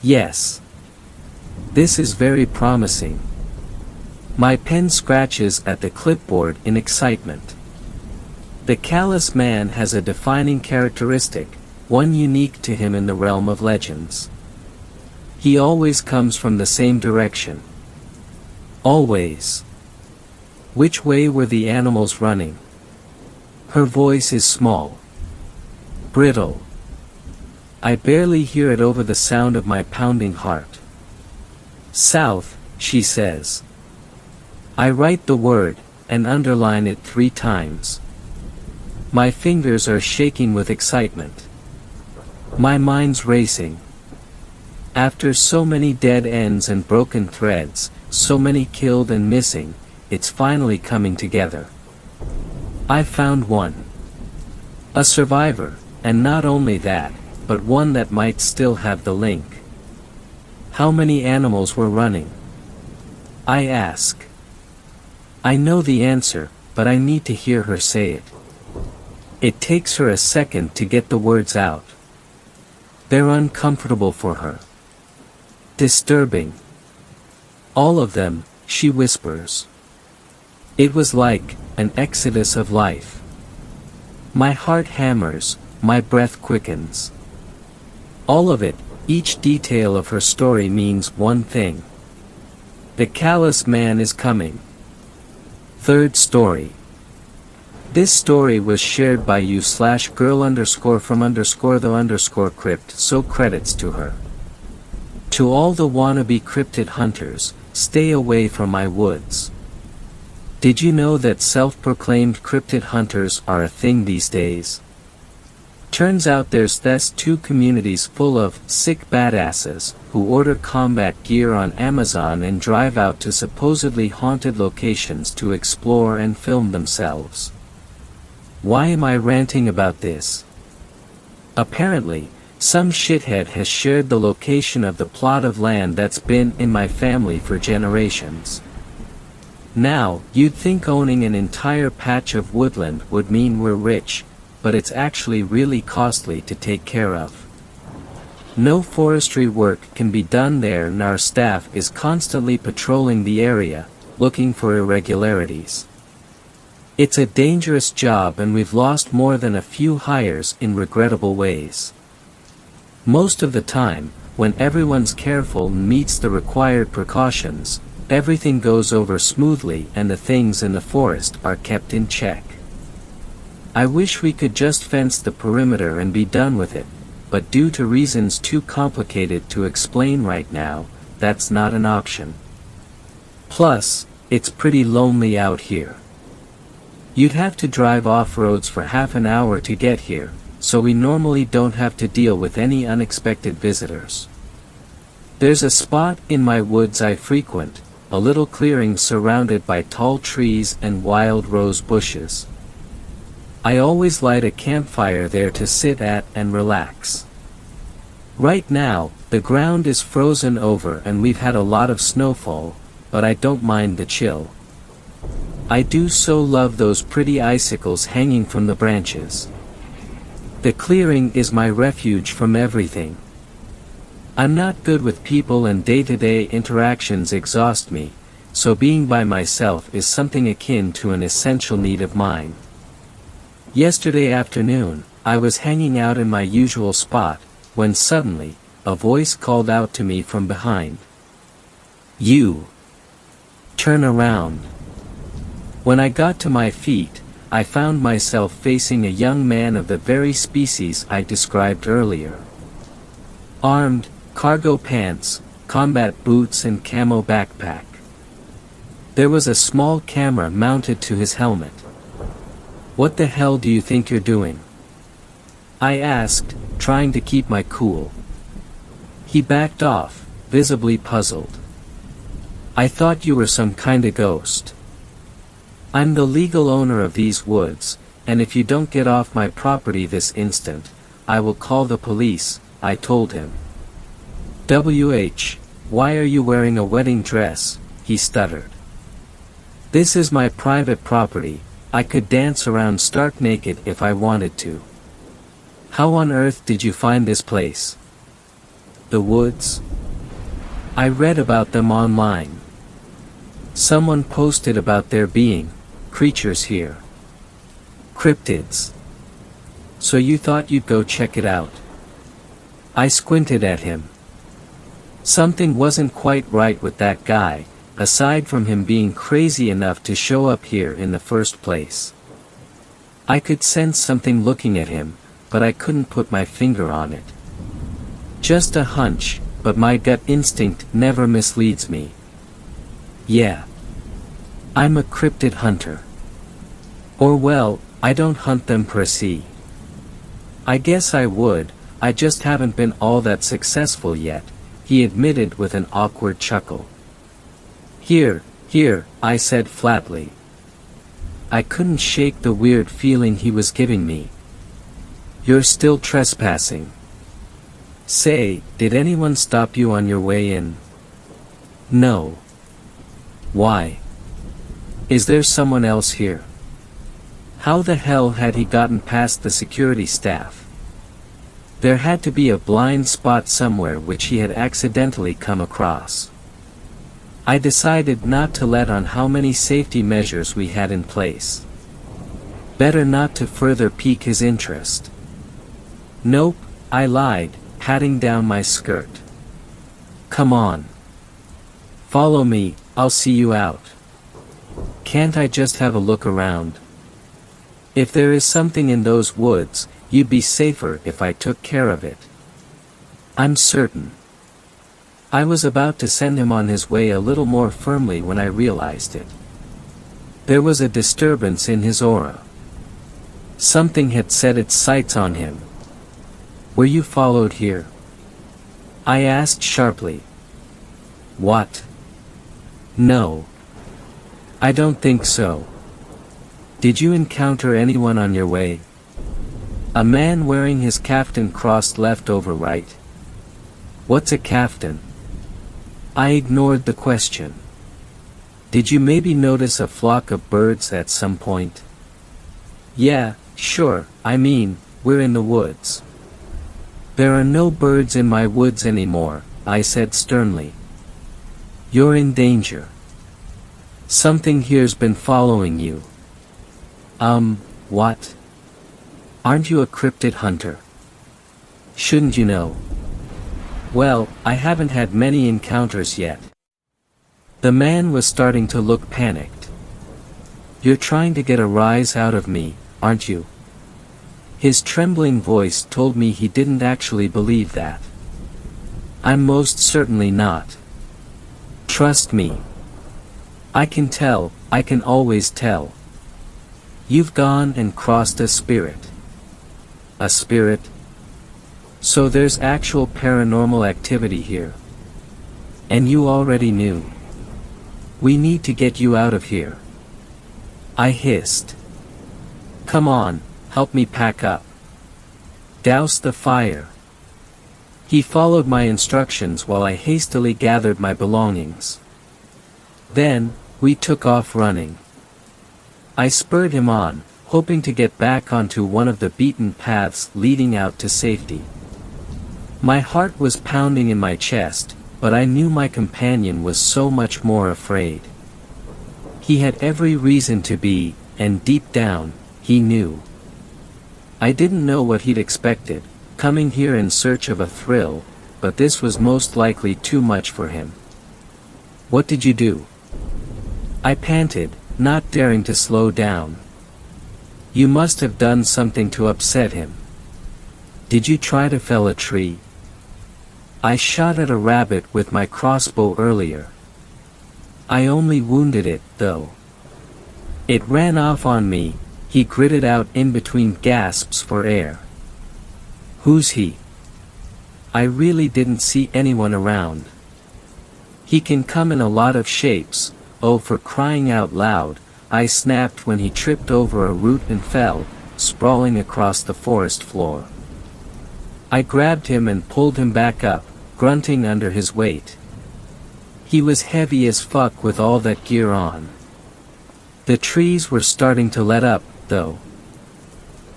A: Yes. This is very promising. My pen scratches at the clipboard in excitement. The callous man has a defining characteristic, one unique to him in the realm of legends. He always comes from the same direction. Always. Which way were the animals running? Her voice is small. Brittle. I barely hear it over the sound of my pounding heart. South, she says. I write the word, and underline it 3 times. My fingers are shaking with excitement. My mind's racing. After so many dead ends and broken threads, so many killed and missing, it's finally coming together. I found one. A survivor, and not only that, but one that might still have the link. How many animals were running? I ask. I know the answer, but I need to hear her say it. It takes her a second to get the words out. They're uncomfortable for her. Disturbing. All of them, she whispers. It was like an exodus of life. My heart hammers, my breath quickens. All of it, each detail of her story means one thing. The callous man is coming. 3rd story. This story was shared by you/girl_from_the_crypt, so credits to her. To all the wannabe cryptid hunters, stay away from my woods. Did you know that self-proclaimed cryptid hunters are a thing these days? Turns out there's 2 communities full of sick badasses who order combat gear on Amazon and drive out to supposedly haunted locations to explore and film themselves. Why am I ranting about this? Apparently, some shithead has shared the location of the plot of land that's been in my family for generations. Now, you'd think owning an entire patch of woodland would mean we're rich, but it's actually really costly to take care of. No forestry work can be done there, and our staff is constantly patrolling the area, looking for irregularities. It's a dangerous job, and we've lost more than a few hires in regrettable ways. Most of the time, when everyone's careful and meets the required precautions, everything goes over smoothly and the things in the forest are kept in check. I wish we could just fence the perimeter and be done with it, but due to reasons too complicated to explain right now, that's not an option. Plus, it's pretty lonely out here. You'd have to drive off-roads for half an hour to get here, so we normally don't have to deal with any unexpected visitors. There's a spot in my woods I frequent, a little clearing surrounded by tall trees and wild rose bushes. I always light a campfire there to sit at and relax. Right now, the ground is frozen over and we've had a lot of snowfall, but I don't mind the chill. I do so love those pretty icicles hanging from the branches. The clearing is my refuge from everything. I'm not good with people and day-to-day interactions exhaust me, so being by myself is something akin to an essential need of mine. Yesterday afternoon, I was hanging out in my usual spot, when suddenly, a voice called out to me from behind. "You! Turn around!" When I got to my feet, I found myself facing a young man of the very species I described earlier. Armed, cargo pants, combat boots and camo backpack. There was a small camera mounted to his helmet. "What the hell do you think you're doing?" I asked, trying to keep my cool. He backed off, visibly puzzled. "I thought you were some kinda ghost. I'm the legal owner of these woods, and if you don't get off my property this instant, I will call the police," I told him. Why are you wearing a wedding dress?" he stuttered. "This is my private property, I could dance around stark naked if I wanted to." "How on earth did you find this place?" "The woods? I read about them online. Someone posted about there being creatures here. Cryptids. So you thought you'd go check it out?" I squinted at him. Something wasn't quite right with that guy, aside from him being crazy enough to show up here in the first place. I could sense something looking at him, but I couldn't put my finger on it. Just a hunch, but my gut instinct never misleads me. Yeah. I'm a cryptid hunter. Or well, I don't hunt them per se. I guess I would, I just haven't been all that successful yet, he admitted with an awkward chuckle. Here, I said flatly. I couldn't shake the weird feeling he was giving me. "You're still trespassing. Say, did anyone stop you on your way in?" "No." "Why? Is there someone else here?" How the hell had he gotten past the security staff? There had to be a blind spot somewhere which he had accidentally come across. I decided not to let on how many safety measures we had in place. Better not to further pique his interest. "Nope," I lied, patting down my skirt. "Come on. Follow me, I'll see you out. Can't I just have a look around? If there is something in those woods, you'd be safer if I took care of it." "I'm certain." I was about to send him on his way a little more firmly when I realized it. There was a disturbance in his aura. Something had set its sights on him. "Were you followed here?" I asked sharply. "What? No. I don't think so. Did you encounter anyone on your way?" "A man wearing his kaftan crossed left over right." "What's a kaftan?" I ignored the question. "Did you maybe notice a flock of birds at some point?" "Yeah, sure, I mean, we're in the woods. There are no birds in my woods anymore, I said sternly. You're in danger. Something here's been following you. What? Aren't you a cryptid hunter? Shouldn't you know? Well, I haven't had many encounters yet. The man was starting to look panicked. You're trying to get a rise out of me, aren't you? His trembling voice told me he didn't actually believe that. I'm most certainly not. Trust me. I can tell, I can always tell. You've gone and crossed a spirit. A spirit? So there's actual paranormal activity here. And you already knew. We need to get you out of here. I hissed. Come on, help me pack up. Douse the fire. He followed my instructions while I hastily gathered my belongings. Then, we took off running. I spurred him on, hoping to get back onto one of the beaten paths leading out to safety. My heart was pounding in my chest, but I knew my companion was so much more afraid. He had every reason to be, and deep down, he knew. I didn't know what he'd expected, coming here in search of a thrill, but this was most likely too much for him. What did you do? I panted, not daring to slow down. You must have done something to upset him. Did you try to fell a tree? I shot at a rabbit with my crossbow earlier. I only wounded it, though. It ran off on me, he gritted out in between gasps for air. Who's he? I really didn't see anyone around. He can come in a lot of shapes, oh for crying out loud, I snapped when he tripped over a root and fell, sprawling across the forest floor. I grabbed him and pulled him back up, grunting under his weight. He was heavy as fuck with all that gear on. The trees were starting to let up, though.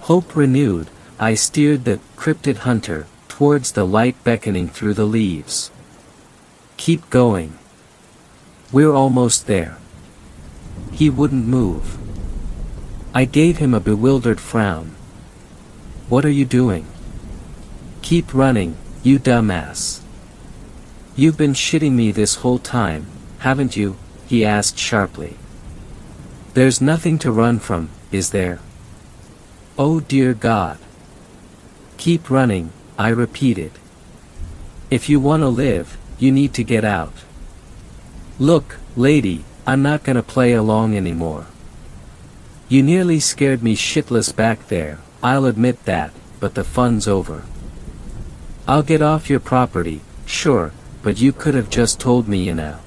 A: Hope renewed, I steered the cryptid hunter towards the light beckoning through the leaves. Keep going. We're almost there. He wouldn't move. I gave him a bewildered frown. What are you doing? Keep running, you dumbass. You've been shitting me this whole time, haven't you? He asked sharply. There's nothing to run from, is there? Oh dear God. Keep running, I repeated. If you want to live, you need to get out. Look, lady, I'm not gonna play along anymore. You nearly scared me shitless back there, I'll admit that, but the fun's over. I'll get off your property, sure, but you could have just told me, you know.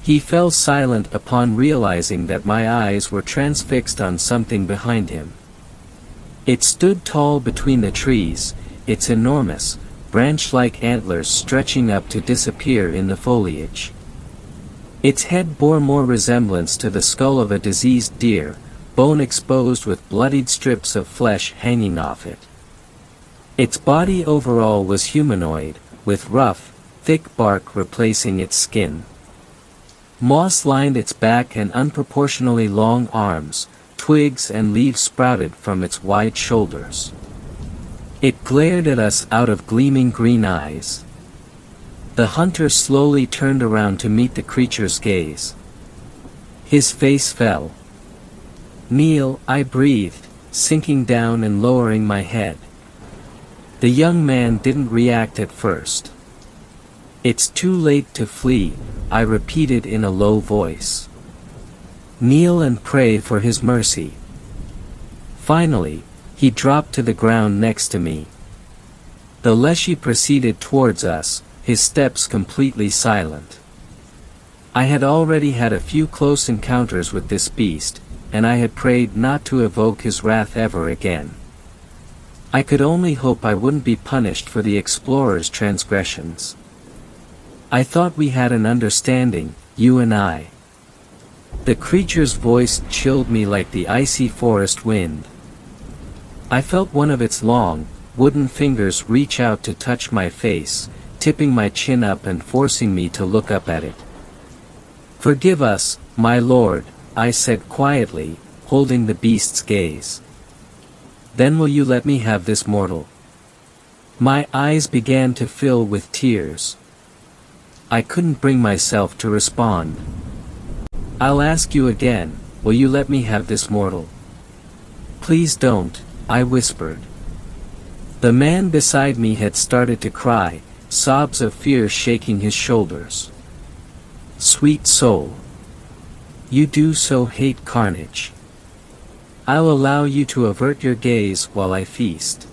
A: He fell silent upon realizing that my eyes were transfixed on something behind him. It stood tall between the trees, its enormous, branch-like antlers stretching up to disappear in the foliage. Its head bore more resemblance to the skull of a diseased deer, bone exposed with bloodied strips of flesh hanging off it. Its body overall was humanoid, with rough, thick bark replacing its skin. Moss lined its back and unproportionally long arms, twigs and leaves sprouted from its wide shoulders. It glared at us out of gleaming green eyes. The hunter slowly turned around to meet the creature's gaze. His face fell. Kneel, I breathed, sinking down and lowering my head. The young man didn't react at first. It's too late to flee, I repeated in a low voice. Kneel and pray for his mercy. Finally, he dropped to the ground next to me. The Leshy proceeded towards us, his steps completely silent. I had already had a few close encounters with this beast, and I had prayed not to evoke his wrath ever again. I could only hope I wouldn't be punished for the explorer's transgressions. I thought we had an understanding, you and I. The creature's voice chilled me like the icy forest wind. I felt one of its long, wooden fingers reach out to touch my face, tipping my chin up and forcing me to look up at it. "Forgive us, my lord," I said quietly, holding the beast's gaze. "Then will you let me have this mortal?" My eyes began to fill with tears. I couldn't bring myself to respond. "I'll ask you again, will you let me have this mortal?" "Please don't," I whispered. The man beside me had started to cry, sobs of fear shaking his shoulders. "Sweet soul. You do so hate carnage. I'll allow you to avert your gaze while I feast."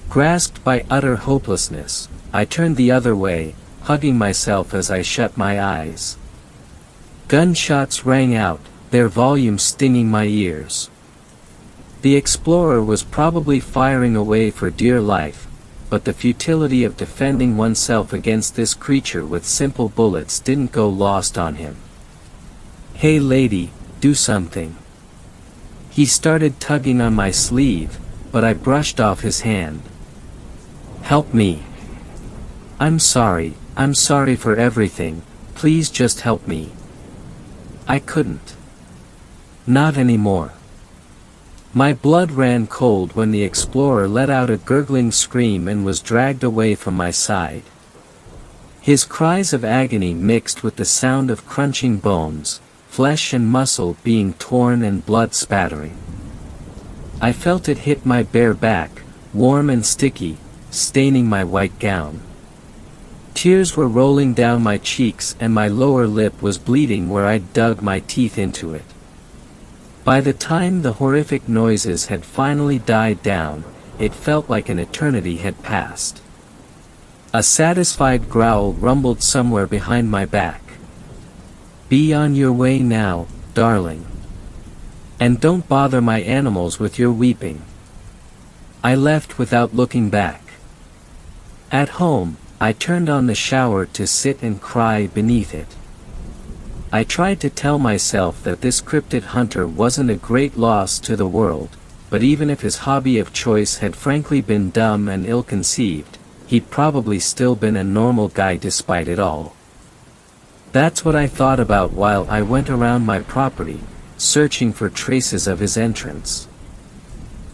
A: Grasped by utter hopelessness, I turned the other way, hugging myself as I shut my eyes. Gunshots rang out, their volume stinging my ears. The explorer was probably firing away for dear life, but the futility of defending oneself against this creature with simple bullets didn't go lost on him. "Hey lady, do something." He started tugging on my sleeve, but I brushed off his hand. "Help me. I'm sorry for everything, please just help me." I couldn't. Not anymore. My blood ran cold when the explorer let out a gurgling scream and was dragged away from my side. His cries of agony mixed with the sound of crunching bones, flesh and muscle being torn and blood spattering. I felt it hit my bare back, warm and sticky, staining my white gown. Tears were rolling down my cheeks and my lower lip was bleeding where I'd dug my teeth into it. By the time the horrific noises had finally died down, it felt like an eternity had passed. A satisfied growl rumbled somewhere behind my back. "Be on your way now, darling. And don't bother my animals with your weeping." I left without looking back. At home, I turned on the shower to sit and cry beneath it. I tried to tell myself that this cryptid hunter wasn't a great loss to the world, but even if his hobby of choice had frankly been dumb and ill-conceived, he'd probably still been a normal guy despite it all. That's what I thought about while I went around my property, searching for traces of his entrance.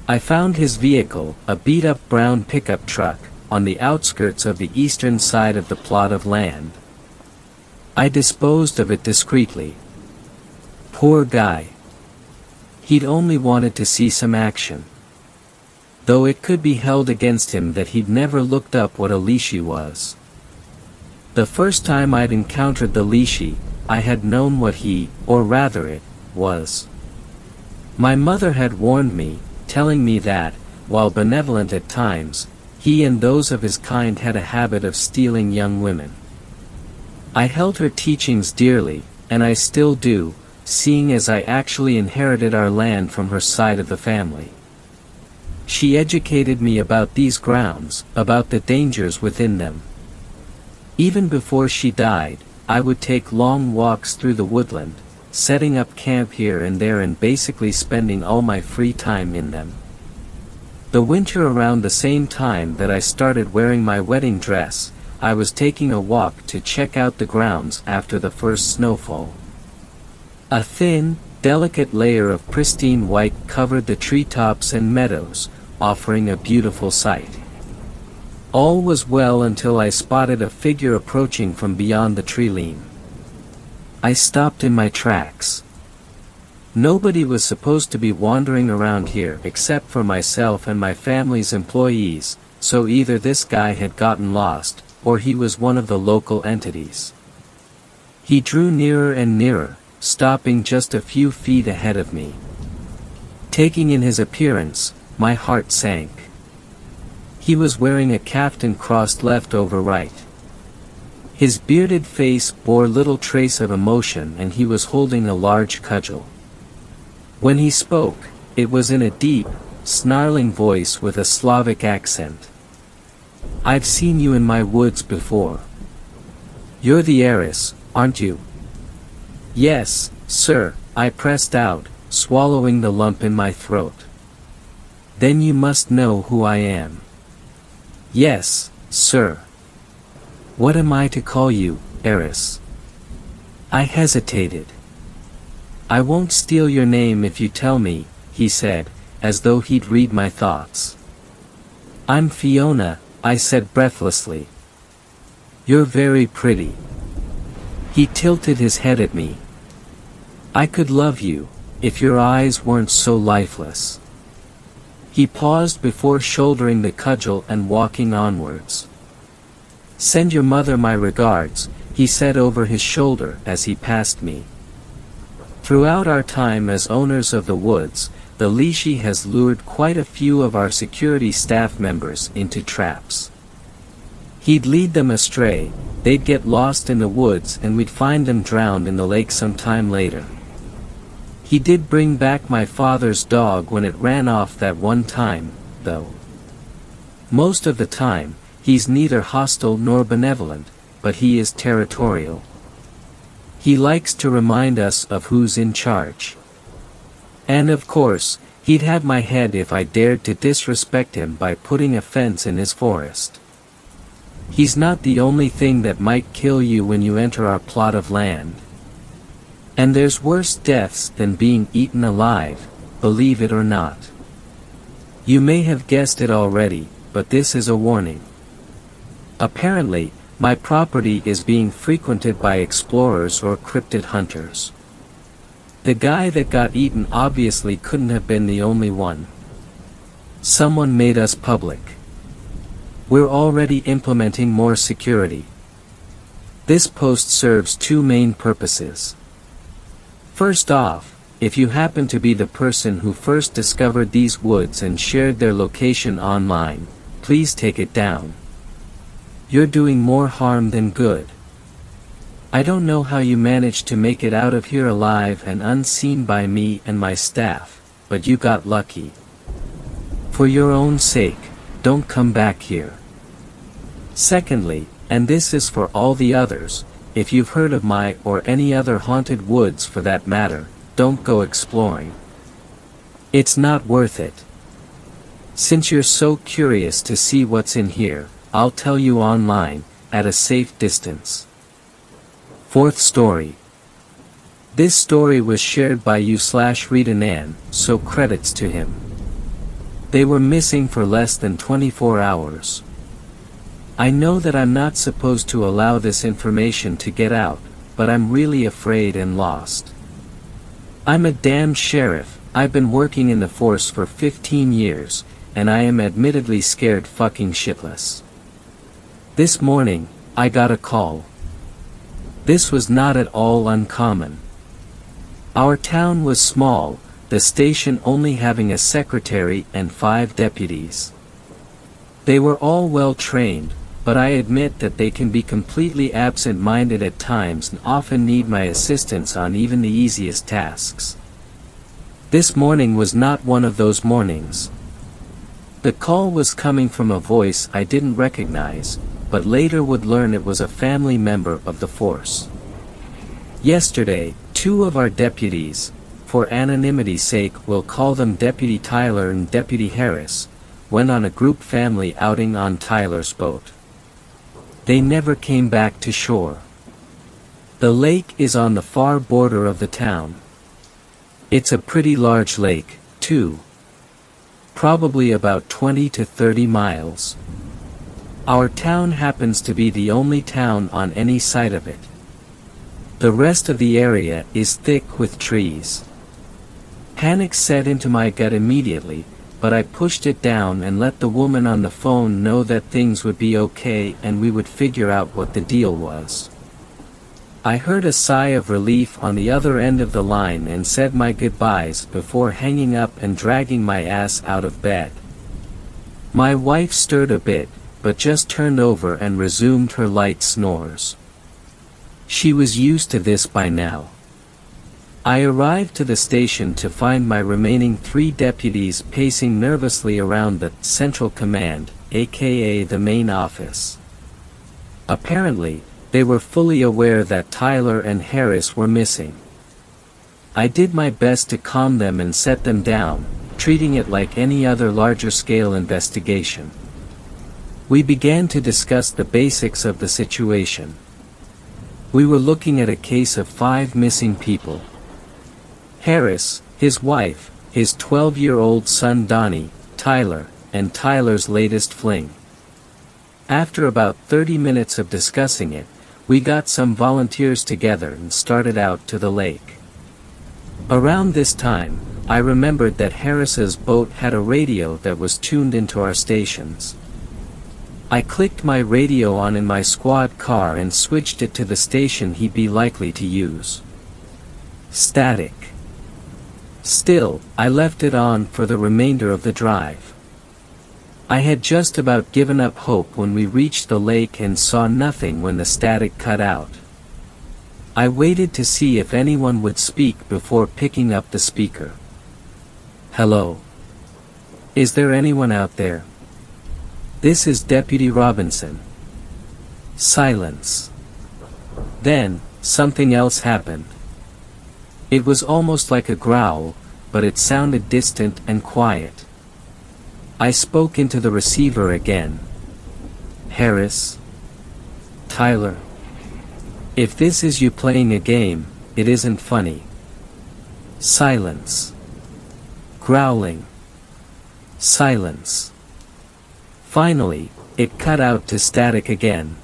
A: I found his vehicle, a beat-up brown pickup truck, on the outskirts of the eastern side of the plot of land. I disposed of it discreetly. Poor guy. He'd only wanted to see some action. Though it could be held against him that he'd never looked up what a leashy was. The first time I'd encountered the leashy, I had known what he, or rather it, was. My mother had warned me, telling me that, while benevolent at times, he and those of his kind had a habit of stealing young women. I held her teachings dearly, and I still do, seeing as I actually inherited our land from her side of the family. She educated me about these grounds, about the dangers within them. Even before she died, I would take long walks through the woodland, setting up camp here and there and basically spending all my free time in them. The winter around the same time that I started wearing my wedding dress, I was taking a walk to check out the grounds after the first snowfall. A thin, delicate layer of pristine white covered the treetops and meadows, offering a beautiful sight. All was well until I spotted a figure approaching from beyond the tree-line. I stopped in my tracks. Nobody was supposed to be wandering around here except for myself and my family's employees, so either this guy had gotten lost, or he was one of the local entities. He drew nearer and nearer, stopping just a few feet ahead of me. Taking in his appearance, my heart sank. He was wearing a kaftan crossed left over right. His bearded face bore little trace of emotion and he was holding a large cudgel. When he spoke, it was in a deep, snarling voice with a Slavic accent. "I've seen you in my woods before. You're the heiress, aren't you?" "Yes, sir," I pressed out, swallowing the lump in my throat. Then you must know who I am. Yes, sir. What am I to call you, Eris? I hesitated. I won't steal your name if you tell me, he said, as though he'd read my thoughts. I'm Fiona, I said breathlessly. You're very pretty. He tilted his head at me. I could love you, if your eyes weren't so lifeless. He paused before shouldering the cudgel and walking onwards. Send your mother my regards, he said over his shoulder as he passed me. Throughout our time as owners of the woods, the leashy has lured quite a few of our security staff members into traps. He'd lead them astray, they'd get lost in the woods and we'd find them drowned in the lake some time later. He did bring back my father's dog when it ran off that one time, though. Most of the time, he's neither hostile nor benevolent, but he is territorial. He likes to remind us of who's in charge. And of course, he'd have my head if I dared to disrespect him by putting a fence in his forest. He's not the only thing that might kill you when you enter our plot of land. And there's worse deaths than being eaten alive, believe it or not. You may have guessed it already, but this is a warning. Apparently, my property is being frequented by explorers or cryptid hunters. The guy that got eaten obviously couldn't have been the only one. Someone made us public. We're already implementing more security. This post serves two main purposes. First off, if you happen to be the person who first discovered these woods and shared their location online, please take it down. You're doing more harm than good. I don't know how you managed to make it out of here alive and unseen by me and my staff, but you got lucky. For your own sake, don't come back here. Secondly, and this is for all the others, if you've heard of my or any other haunted woods for that matter, don't go exploring. It's not worth it. Since you're so curious to see what's in here, I'll tell you online, at a safe distance. Fourth story. This story was shared by you/Readanan, so credits to him. They were missing for less than 24 hours. I know that I'm not supposed to allow this information to get out, but I'm really afraid and lost. I'm a damn sheriff, I've been working in the force for 15 years, and I am admittedly scared fucking shitless. This morning, I got a call. This was not at all uncommon. Our town was small, the station only having a secretary and 5 deputies. They were all well trained, but I admit that they can be completely absent-minded at times and often need my assistance on even the easiest tasks. This morning was not one of those mornings. The call was coming from a voice I didn't recognize, but later would learn it was a family member of the force. Yesterday, 2 of our deputies, for anonymity's sake we'll call them Deputy Tyler and Deputy Harris, went on a group family outing on Tyler's boat. They never came back to shore. The lake is on the far border of the town. It's a pretty large lake, too. Probably about 20 to 30 miles. Our town happens to be the only town on any side of it. The rest of the area is thick with trees. Panic set into my gut immediately, but I pushed it down and let the woman on the phone know that things would be okay and we would figure out what the deal was. I heard a sigh of relief on the other end of the line and said my goodbyes before hanging up and dragging my ass out of bed. My wife stirred a bit, but just turned over and resumed her light snores. She was used to this by now. I arrived to the station to find my remaining 3 deputies pacing nervously around the Central Command, aka the main office. Apparently, they were fully aware that Tyler and Harris were missing. I did my best to calm them and set them down, treating it like any other larger-scale investigation. We began to discuss the basics of the situation. We were looking at a case of 5 missing people. Harris, his wife, his 12-year-old son Donnie, Tyler, and Tyler's latest fling. After about 30 minutes of discussing it, we got some volunteers together and started out to the lake. Around this time, I remembered that Harris's boat had a radio that was tuned into our stations. I clicked my radio on in my squad car and switched it to the station he'd be likely to use. Static. Still, I left it on for the remainder of the drive. I had just about given up hope when we reached the lake and saw nothing when the static cut out. I waited to see if anyone would speak before picking up the speaker. Hello? Is there anyone out there? This is Deputy Robinson. Silence. Then, something else happened. It was almost like a growl, but it sounded distant and quiet. I spoke into the receiver again. Harris? Tyler? If this is you playing a game, it isn't funny. Silence. Growling. Silence. Finally, it cut out to static again.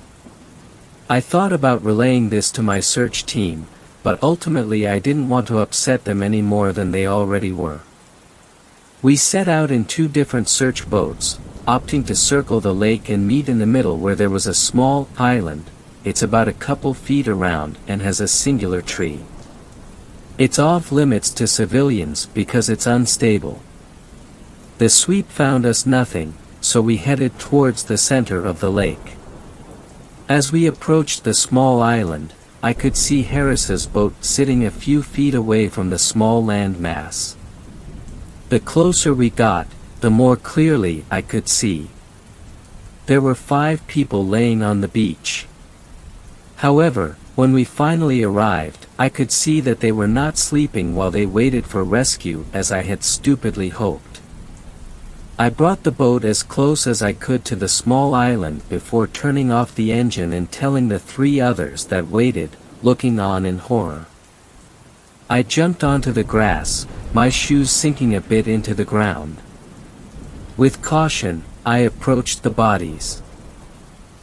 A: I thought about relaying this to my search team, but ultimately I didn't want to upset them any more than they already were. We set out in 2 different search boats, opting to circle the lake and meet in the middle where there was a small island. It's about a couple feet around and has a singular tree. It's off limits to civilians because it's unstable. The sweep found us nothing, so we headed towards the center of the lake. As we approached the small island, I could see Harris's boat sitting a few feet away from the small land mass. The closer we got, the more clearly I could see. There were 5 people laying on the beach. However, when we finally arrived, I could see that they were not sleeping while they waited for rescue as I had stupidly hoped. I brought the boat as close as I could to the small island before turning off the engine and telling the 3 others that waited, looking on in horror. I jumped onto the grass, my shoes sinking a bit into the ground. With caution, I approached the bodies.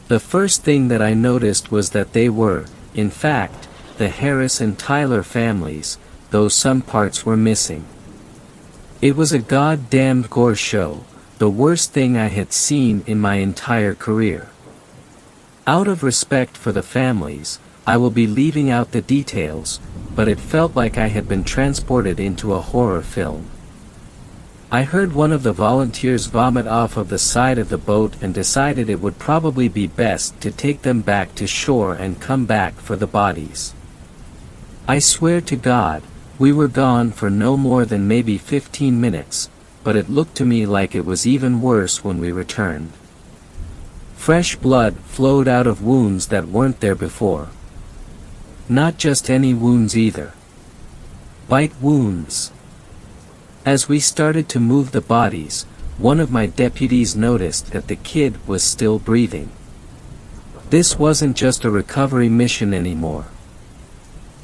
A: The first thing that I noticed was that they were, in fact, the Harris and Tyler families, though some parts were missing. It was a goddamned gore show, the worst thing I had seen in my entire career. Out of respect for the families, I will be leaving out the details, but it felt like I had been transported into a horror film. I heard one of the volunteers vomit off of the side of the boat and decided it would probably be best to take them back to shore and come back for the bodies. I swear to God, we were gone for no more than maybe 15 minutes, but it looked to me like it was even worse when we returned. Fresh blood flowed out of wounds that weren't there before. Not just any wounds either. Bite wounds. As we started to move the bodies, one of my deputies noticed that the kid was still breathing. This wasn't just a recovery mission anymore.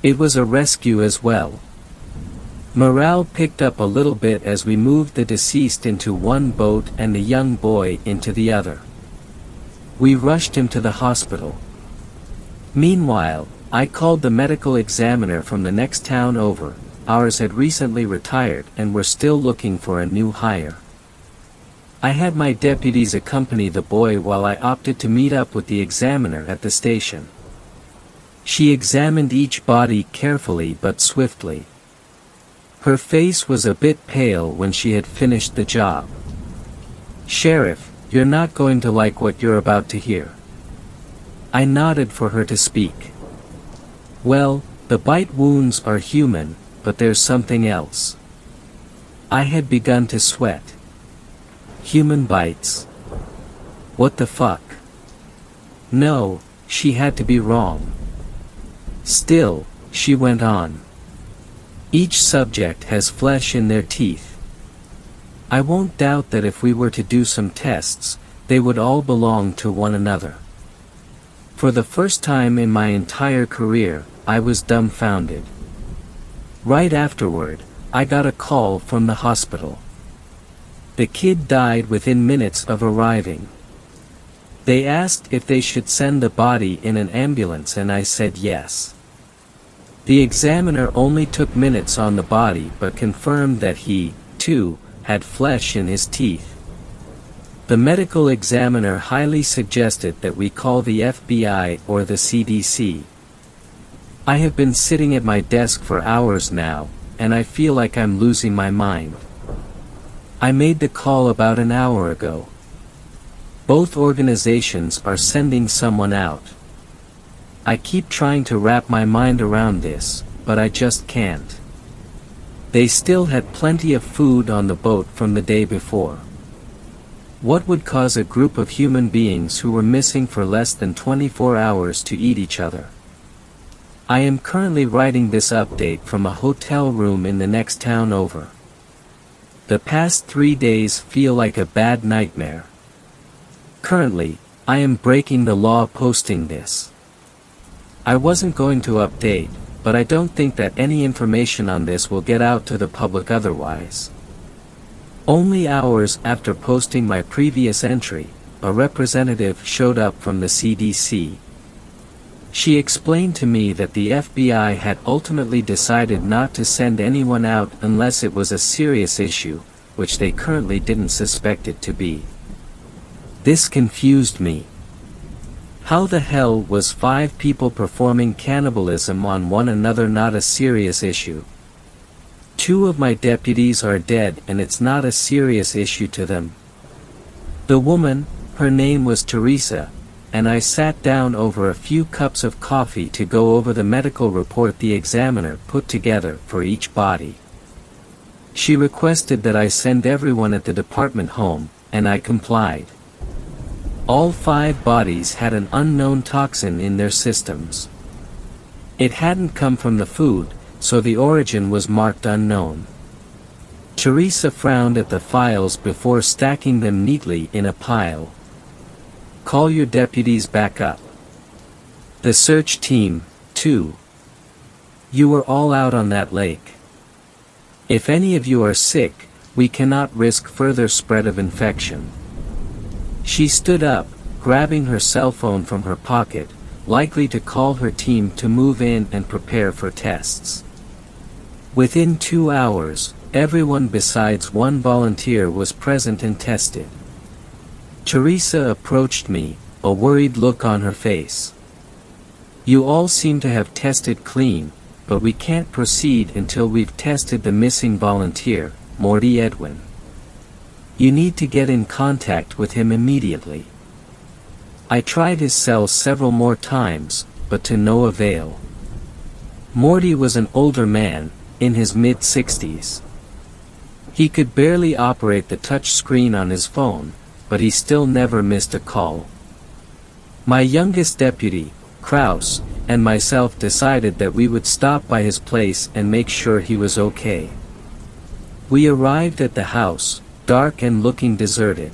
A: It was a rescue as well. Morale picked up a little bit as we moved the deceased into one boat and the young boy into the other. We rushed him to the hospital. Meanwhile, I called the medical examiner from the next town over. Ours had recently retired and were still looking for a new hire. I had my deputies accompany the boy while I opted to meet up with the examiner at the station. She examined each body carefully but swiftly. Her face was a bit pale when she had finished the job. "Sheriff, you're not going to like what you're about to hear." I nodded for her to speak. "Well, the bite wounds are human, but there's something else." I had begun to sweat. Human bites? What the fuck? No, she had to be wrong. Still, she went on. Each subject has flesh in their teeth. I won't doubt that if we were to do some tests, they would all belong to one another. For the first time in my entire career, I was dumbfounded. Right afterward, I got a call from the hospital. The kid died within minutes of arriving. They asked if they should send the body in an ambulance and I said yes. The examiner only took minutes on the body but confirmed that he, too, had flesh in his teeth. The medical examiner highly suggested that we call the FBI or the CDC. I have been sitting at my desk for hours now, and I feel like I'm losing my mind. I made the call about an hour ago. Both organizations are sending someone out. I keep trying to wrap my mind around this, but I just can't. They still had plenty of food on the boat from the day before. What would cause a group of human beings who were missing for less than 24 hours to eat each other? I am currently writing this update from a hotel room in the next town over. The past 3 days feel like a bad nightmare. Currently, I am breaking the law posting this. I wasn't going to update, but I don't think that any information on this will get out to the public otherwise. Only hours after posting my previous entry, a representative showed up from the CDC. She explained to me that the FBI had ultimately decided not to send anyone out unless it was a serious issue, which they currently didn't suspect it to be. This confused me. How the hell was 5 people performing cannibalism on one another not a serious issue? 2 of my deputies are dead and it's not a serious issue to them. The woman, her name was Teresa, and I sat down over a few cups of coffee to go over the medical report the examiner put together for each body. She requested that I send everyone at the department home, and I complied. All 5 bodies had an unknown toxin in their systems. It hadn't come from the food, so the origin was marked unknown. Teresa frowned at the files before stacking them neatly in a pile. Call your deputies back up. The search team, too. You were all out on that lake. If any of you are sick, we cannot risk further spread of infection. She stood up, grabbing her cell phone from her pocket, likely to call her team to move in and prepare for tests. Within 2 hours, everyone besides one volunteer was present and tested. Teresa approached me, a worried look on her face. You all seem to have tested clean, but we can't proceed until we've tested the missing volunteer, Morty Edwin. You need to get in contact with him immediately. I tried his cell several more times, but to no avail. Morty was an older man, in his mid-60s. He could barely operate the touch screen on his phone, but he still never missed a call. My youngest deputy, Kraus, and myself decided that we would stop by his place and make sure he was okay. We arrived at the house, dark and looking deserted.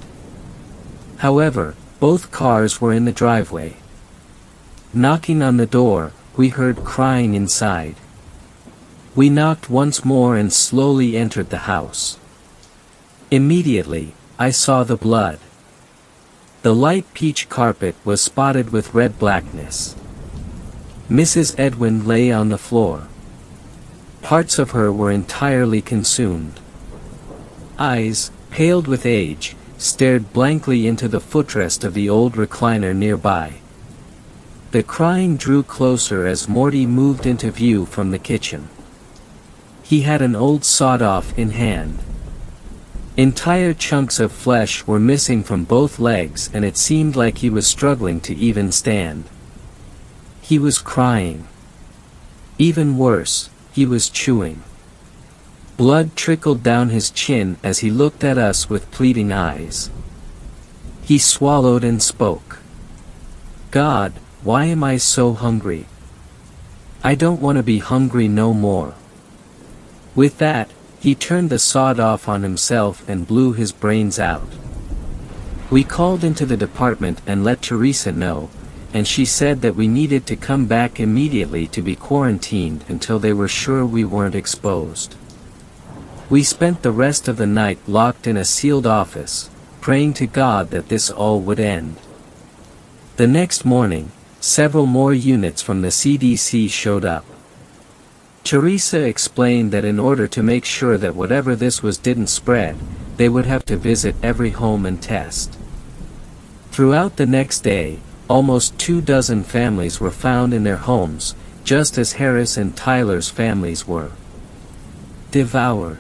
A: However, both cars were in the driveway. Knocking on the door, we heard crying inside. We knocked once more and slowly entered the house. Immediately, I saw the blood. The light peach carpet was spotted with red blackness. Mrs. Edwin lay on the floor. Parts of her were entirely consumed. Eyes, paled with age, stared blankly into the footrest of the old recliner nearby. The crying drew closer as Morty moved into view from the kitchen. He had an old sawed-off in hand. Entire chunks of flesh were missing from both legs and it seemed like he was struggling to even stand. He was crying. Even worse, he was chewing. Blood trickled down his chin as he looked at us with pleading eyes. He swallowed and spoke. God, why am I so hungry? I don't want to be hungry no more. With that, He turned the sod off on himself and blew his brains out. We called into the department and let Teresa know, and she said that we needed to come back immediately to be quarantined until they were sure we weren't exposed. We spent the rest of the night locked in a sealed office, praying to God that this all would end. The next morning, several more units from the CDC showed up. Teresa explained that in order to make sure that whatever this was didn't spread, they would have to visit every home and test. Throughout the next day, almost 24 families were found in their homes, just as Harris and Tyler's families were. Devoured.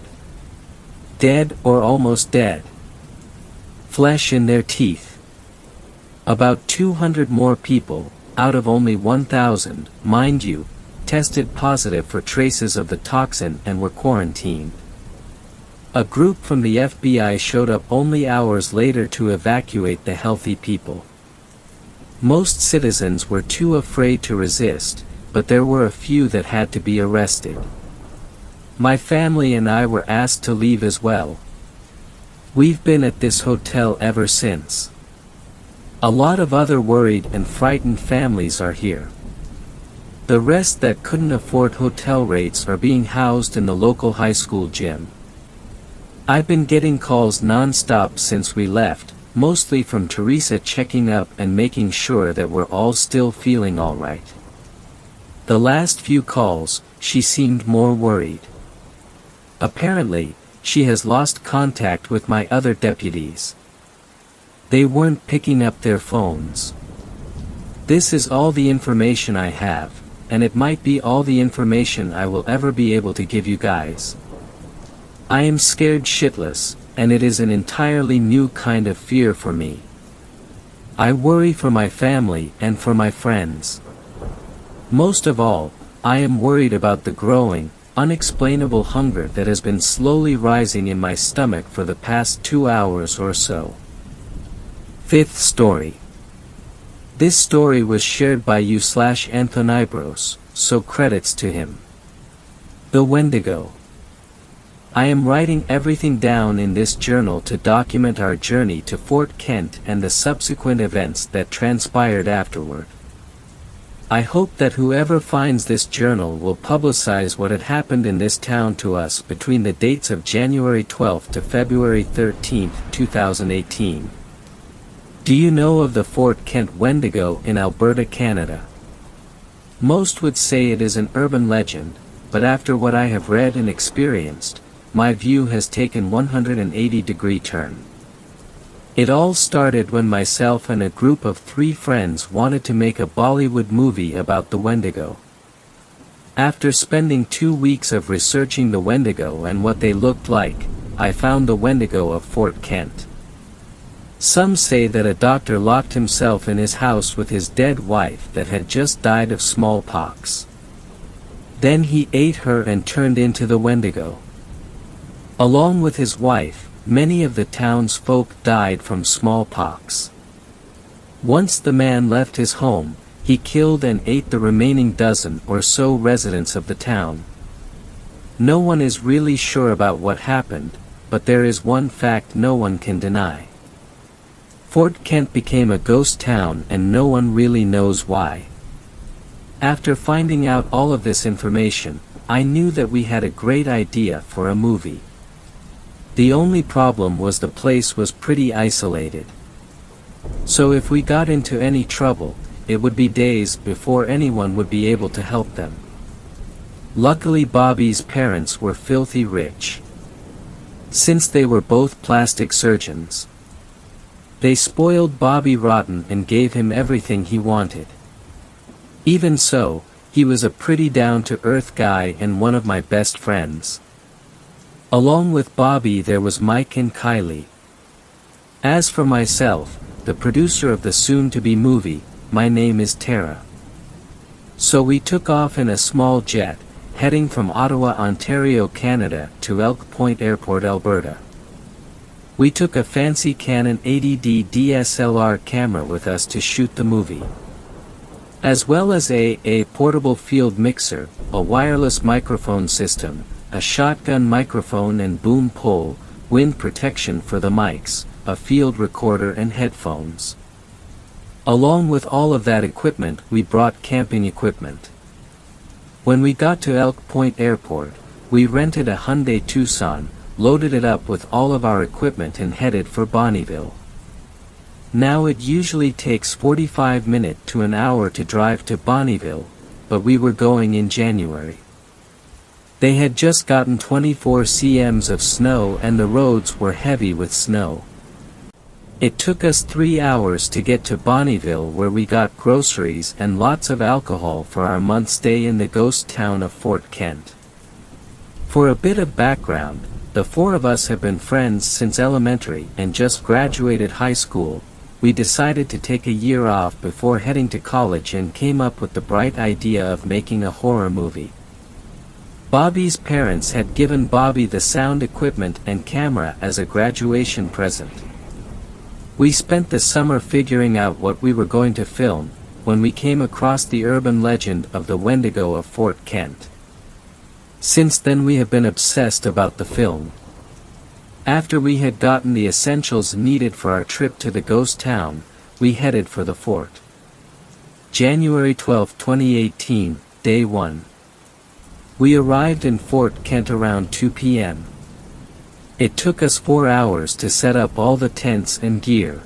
A: Dead or almost dead. Flesh in their teeth. About 200 more people, out of only 1,000, mind you, tested positive for traces of the toxin and were quarantined. A group from the FBI showed up only hours later to evacuate the healthy people. Most citizens were too afraid to resist, but there were a few that had to be arrested. My family and I were asked to leave as well. We've been at this hotel ever since. A lot of other worried and frightened families are here. The rest that couldn't afford hotel rates are being housed in the local high school gym. I've been getting calls non-stop since we left, mostly from Teresa checking up and making sure that we're all still feeling alright. The last few calls, she seemed more worried. Apparently, she has lost contact with my other deputies. They weren't picking up their phones. This is all the information I have, and it might be all the information I will ever be able to give you guys. I am scared shitless, and it is an entirely new kind of fear for me. I worry for my family and for my friends. Most of all, I am worried about the growing, unexplainable hunger that has been slowly rising in my stomach for the past 2 hours or so. Fifth story. This story was shared by you/Anthonybros, so credits to him. The Wendigo. I am writing everything down in this journal to document our journey to Fort Kent and the subsequent events that transpired afterward. I hope that whoever finds this journal will publicize what had happened in this town to us between the dates of January 12th to February 13th, 2018. Do you know of the Fort Kent Wendigo in Alberta, Canada? Most would say it is an urban legend, but after what I have read and experienced, my view has taken 180-degree turn. It all started when myself and a group of 3 friends wanted to make a Bollywood movie about the Wendigo. After spending 2 weeks of researching the Wendigo and what they looked like, I found the Wendigo of Fort Kent. Some say that a doctor locked himself in his house with his dead wife that had just died of smallpox. Then he ate her and turned into the Wendigo. Along with his wife, many of the town's folk died from smallpox. Once the man left his home, he killed and ate the remaining dozen or so residents of the town. No one is really sure about what happened, but there is one fact no one can deny. Fort Kent became a ghost town and no one really knows why. After finding out all of this information, I knew that we had a great idea for a movie. The only problem was the place was pretty isolated. So if we got into any trouble, it would be days before anyone would be able to help them. Luckily Bobby's parents were filthy rich. Since they were both plastic surgeons. They spoiled Bobby rotten and gave him everything he wanted. Even so, he was a pretty down-to-earth guy and one of my best friends. Along with Bobby there was Mike and Kylie. As for myself, the producer of the soon-to-be movie, my name is Tara. So we took off in a small jet, heading from Ottawa, Ontario, Canada, to Elk Point Airport, Alberta. We took a fancy Canon 80D DSLR camera with us to shoot the movie. As well as a portable field mixer, a wireless microphone system, a shotgun microphone and boom pole, wind protection for the mics, a field recorder and headphones. Along with all of that equipment, we brought camping equipment. When we got to Elk Point Airport, we rented a Hyundai Tucson, loaded it up with all of our equipment and headed for Bonneville. Now it usually takes 45 minutes to an hour to drive to Bonneville, but we were going in January. They had just gotten 24 cms of snow and the roads were heavy with snow. It took us 3 hours to get to Bonneville, where we got groceries and lots of alcohol for our month stay in the ghost town of Fort Kent. For a bit of background, the four of us have been friends since elementary and just graduated high school. We decided to take a year off before heading to college and came up with the bright idea of making a horror movie. Bobby's parents had given Bobby the sound equipment and camera as a graduation present. We spent the summer figuring out what we were going to film, when we came across the urban legend of the Wendigo of Fort Kent. Since then we have been obsessed about the film. After we had gotten the essentials needed for our trip to the ghost town, we headed for the fort. January 12, 2018, Day 1. We arrived in Fort Kent around 2 p.m. It took us 4 hours to set up all the tents and gear.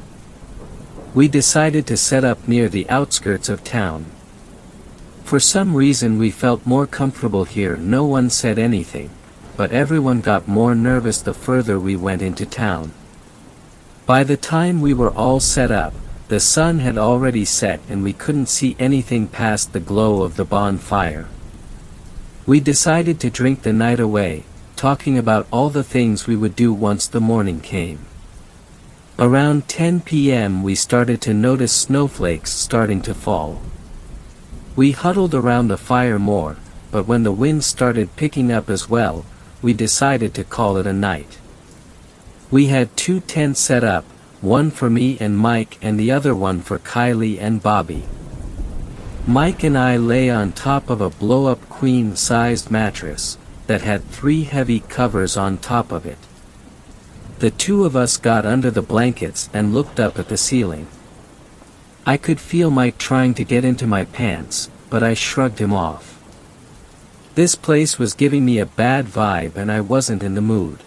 A: We decided to set up near the outskirts of town. For some reason we felt more comfortable here. No one said anything, but everyone got more nervous the further we went into town. By the time we were all set up, the sun had already set and we couldn't see anything past the glow of the bonfire. We decided to drink the night away, talking about all the things we would do once the morning came. Around 10 p.m. we started to notice snowflakes starting to fall. We huddled around the fire more, but when the wind started picking up as well, we decided to call it a night. We had 2 tents set up, one for me and Mike and the other one for Kylie and Bobby. Mike and I lay on top of a blow-up queen-sized mattress that had 3 heavy covers on top of it. The 2 of us got under the blankets and looked up at the ceiling. I could feel Mike trying to get into my pants, but I shrugged him off. This place was giving me a bad vibe and I wasn't in the mood.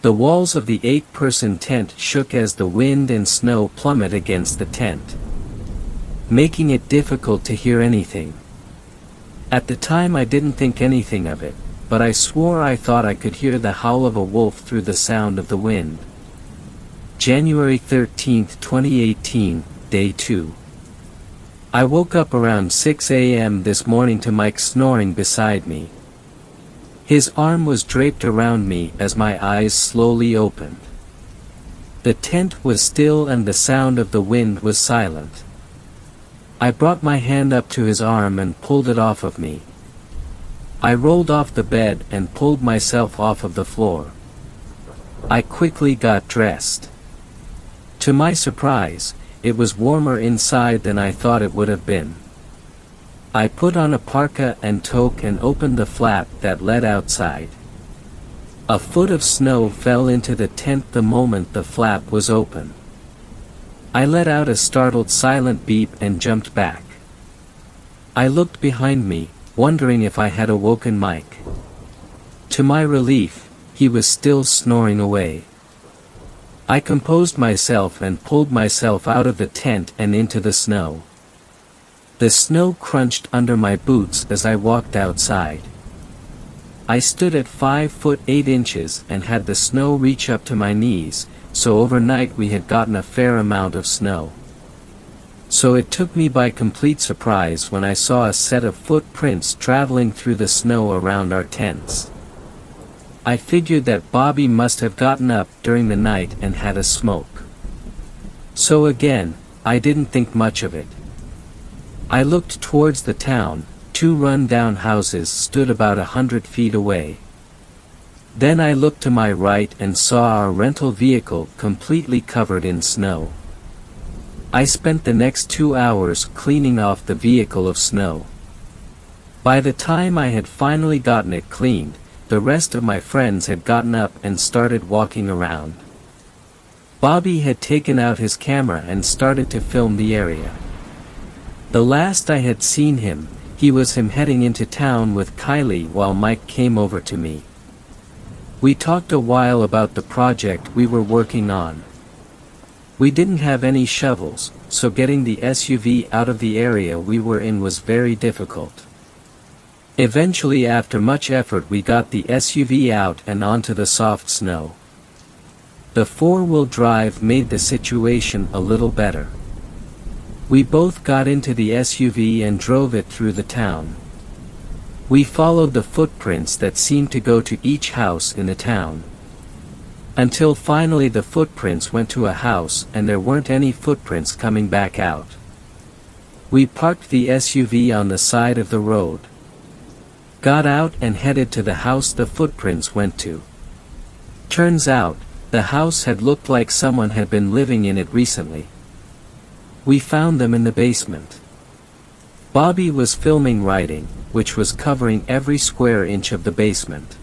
A: The walls of the 8-person tent shook as the wind and snow plummeted against the tent, making it difficult to hear anything. At the time I didn't think anything of it, but I swore I thought I could hear the howl of a wolf through the sound of the wind. January 13, 2018, Day 2. I woke up around 6 a.m. this morning to Mike snoring beside me. His arm was draped around me as my eyes slowly opened. The tent was still and the sound of the wind was silent. I brought my hand up to his arm and pulled it off of me. I rolled off the bed and pulled myself off of the floor. I quickly got dressed. To my surprise, it was warmer inside than I thought it would have been. I put on a parka and toque and opened the flap that led outside. A foot of snow fell into the tent the moment the flap was open. I let out a startled silent beep and jumped back. I looked behind me, wondering if I had awoken Mike. To my relief, he was still snoring away. I composed myself and pulled myself out of the tent and into the snow. The snow crunched under my boots as I walked outside. I stood at 5 foot 8 inches and had the snow reach up to my knees, so overnight we had gotten a fair amount of snow. So it took me by complete surprise when I saw a set of footprints traveling through the snow around our tents. I figured that Bobby must have gotten up during the night and had a smoke. So again, I didn't think much of it. I looked towards the town. 2 run-down houses stood about 100 feet away. Then I looked to my right and saw our rental vehicle completely covered in snow. I spent the next 2 hours cleaning off the vehicle of snow. By the time I had finally gotten it cleaned, the rest of my friends had gotten up and started walking around. Bobby had taken out his camera and started to film the area. The last I had seen him, he was heading into town with Kylie while Mike came over to me. We talked a while about the project we were working on. We didn't have any shovels, so getting the SUV out of the area we were in was very difficult. Eventually, after much effort, we got the SUV out and onto the soft snow. The four-wheel drive made the situation a little better. We both got into the SUV and drove it through the town. We followed the footprints that seemed to go to each house in the town. Until finally the footprints went to a house and there weren't any footprints coming back out. We parked the SUV on the side of the road, got out and headed to the house the footprints went to. Turns out, the house had looked like someone had been living in it recently. We found them in the basement. Bobby was filming writing, which was covering every square inch of the basement.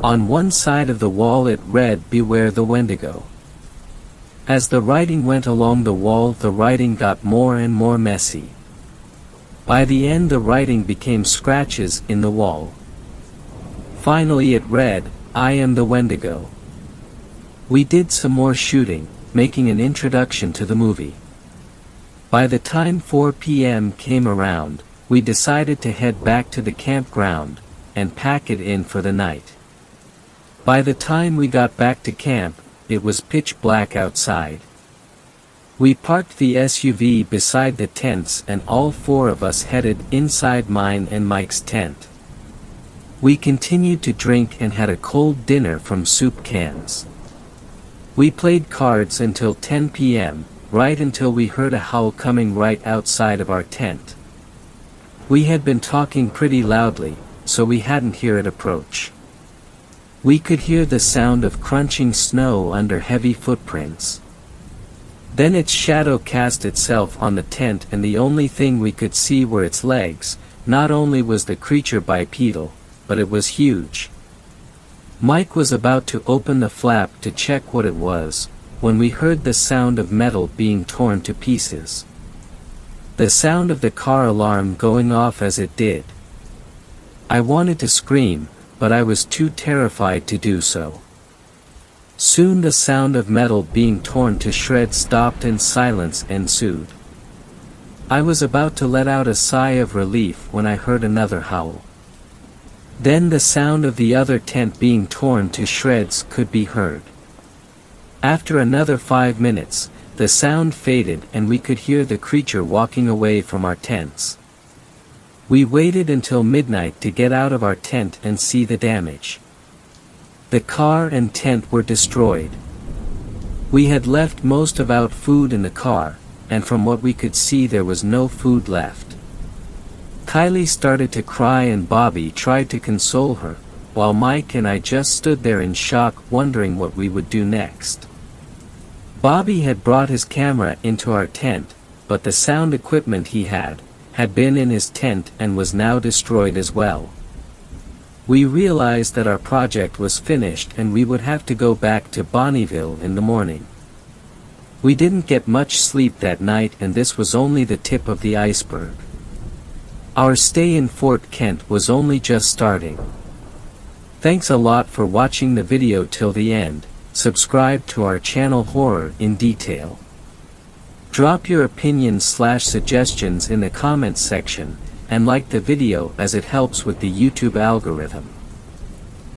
A: On one side of the wall it read, "Beware the Wendigo." As the writing went along the wall, the writing got more and more messy. By the end, the writing became scratches in the wall. Finally it read, "I am the Wendigo." We did some more shooting, making an introduction to the movie. By the time 4 p.m. came around, we decided to head back to the campground, and pack it in for the night. By the time we got back to camp, it was pitch black outside. We parked the SUV beside the tents and all four of us headed inside mine and Mike's tent. We continued to drink and had a cold dinner from soup cans. We played cards until 10 p.m., right until we heard a howl coming right outside of our tent. We had been talking pretty loudly, so we hadn't heard it approach. We could hear the sound of crunching snow under heavy footprints. Then its shadow cast itself on the tent and the only thing we could see were its legs. Not only was the creature bipedal, but it was huge. Mike was about to open the flap to check what it was, when we heard the sound of metal being torn to pieces. The sound of the car alarm going off as it did. I wanted to scream, but I was too terrified to do so. Soon the sound of metal being torn to shreds stopped and silence ensued. I was about to let out a sigh of relief when I heard another howl. Then the sound of the other tent being torn to shreds could be heard. After another 5 minutes, the sound faded and we could hear the creature walking away from our tents. We waited until midnight to get out of our tent and see the damage. The car and tent were destroyed. We had left most of our food in the car, and from what we could see there was no food left. Kylie started to cry and Bobby tried to console her, while Mike and I just stood there in shock wondering what we would do next. Bobby had brought his camera into our tent, but the sound equipment he had been in his tent and was now destroyed as well. We realized that our project was finished and we would have to go back to Bonneville in the morning. We didn't get much sleep that night and this was only the tip of the iceberg. Our stay in Fort Kent was only just starting. Thanks a lot for watching the video till the end. Subscribe to our channel Horror in Detail. Drop your opinions/suggestions in the comments section, and like the video as it helps with the YouTube algorithm.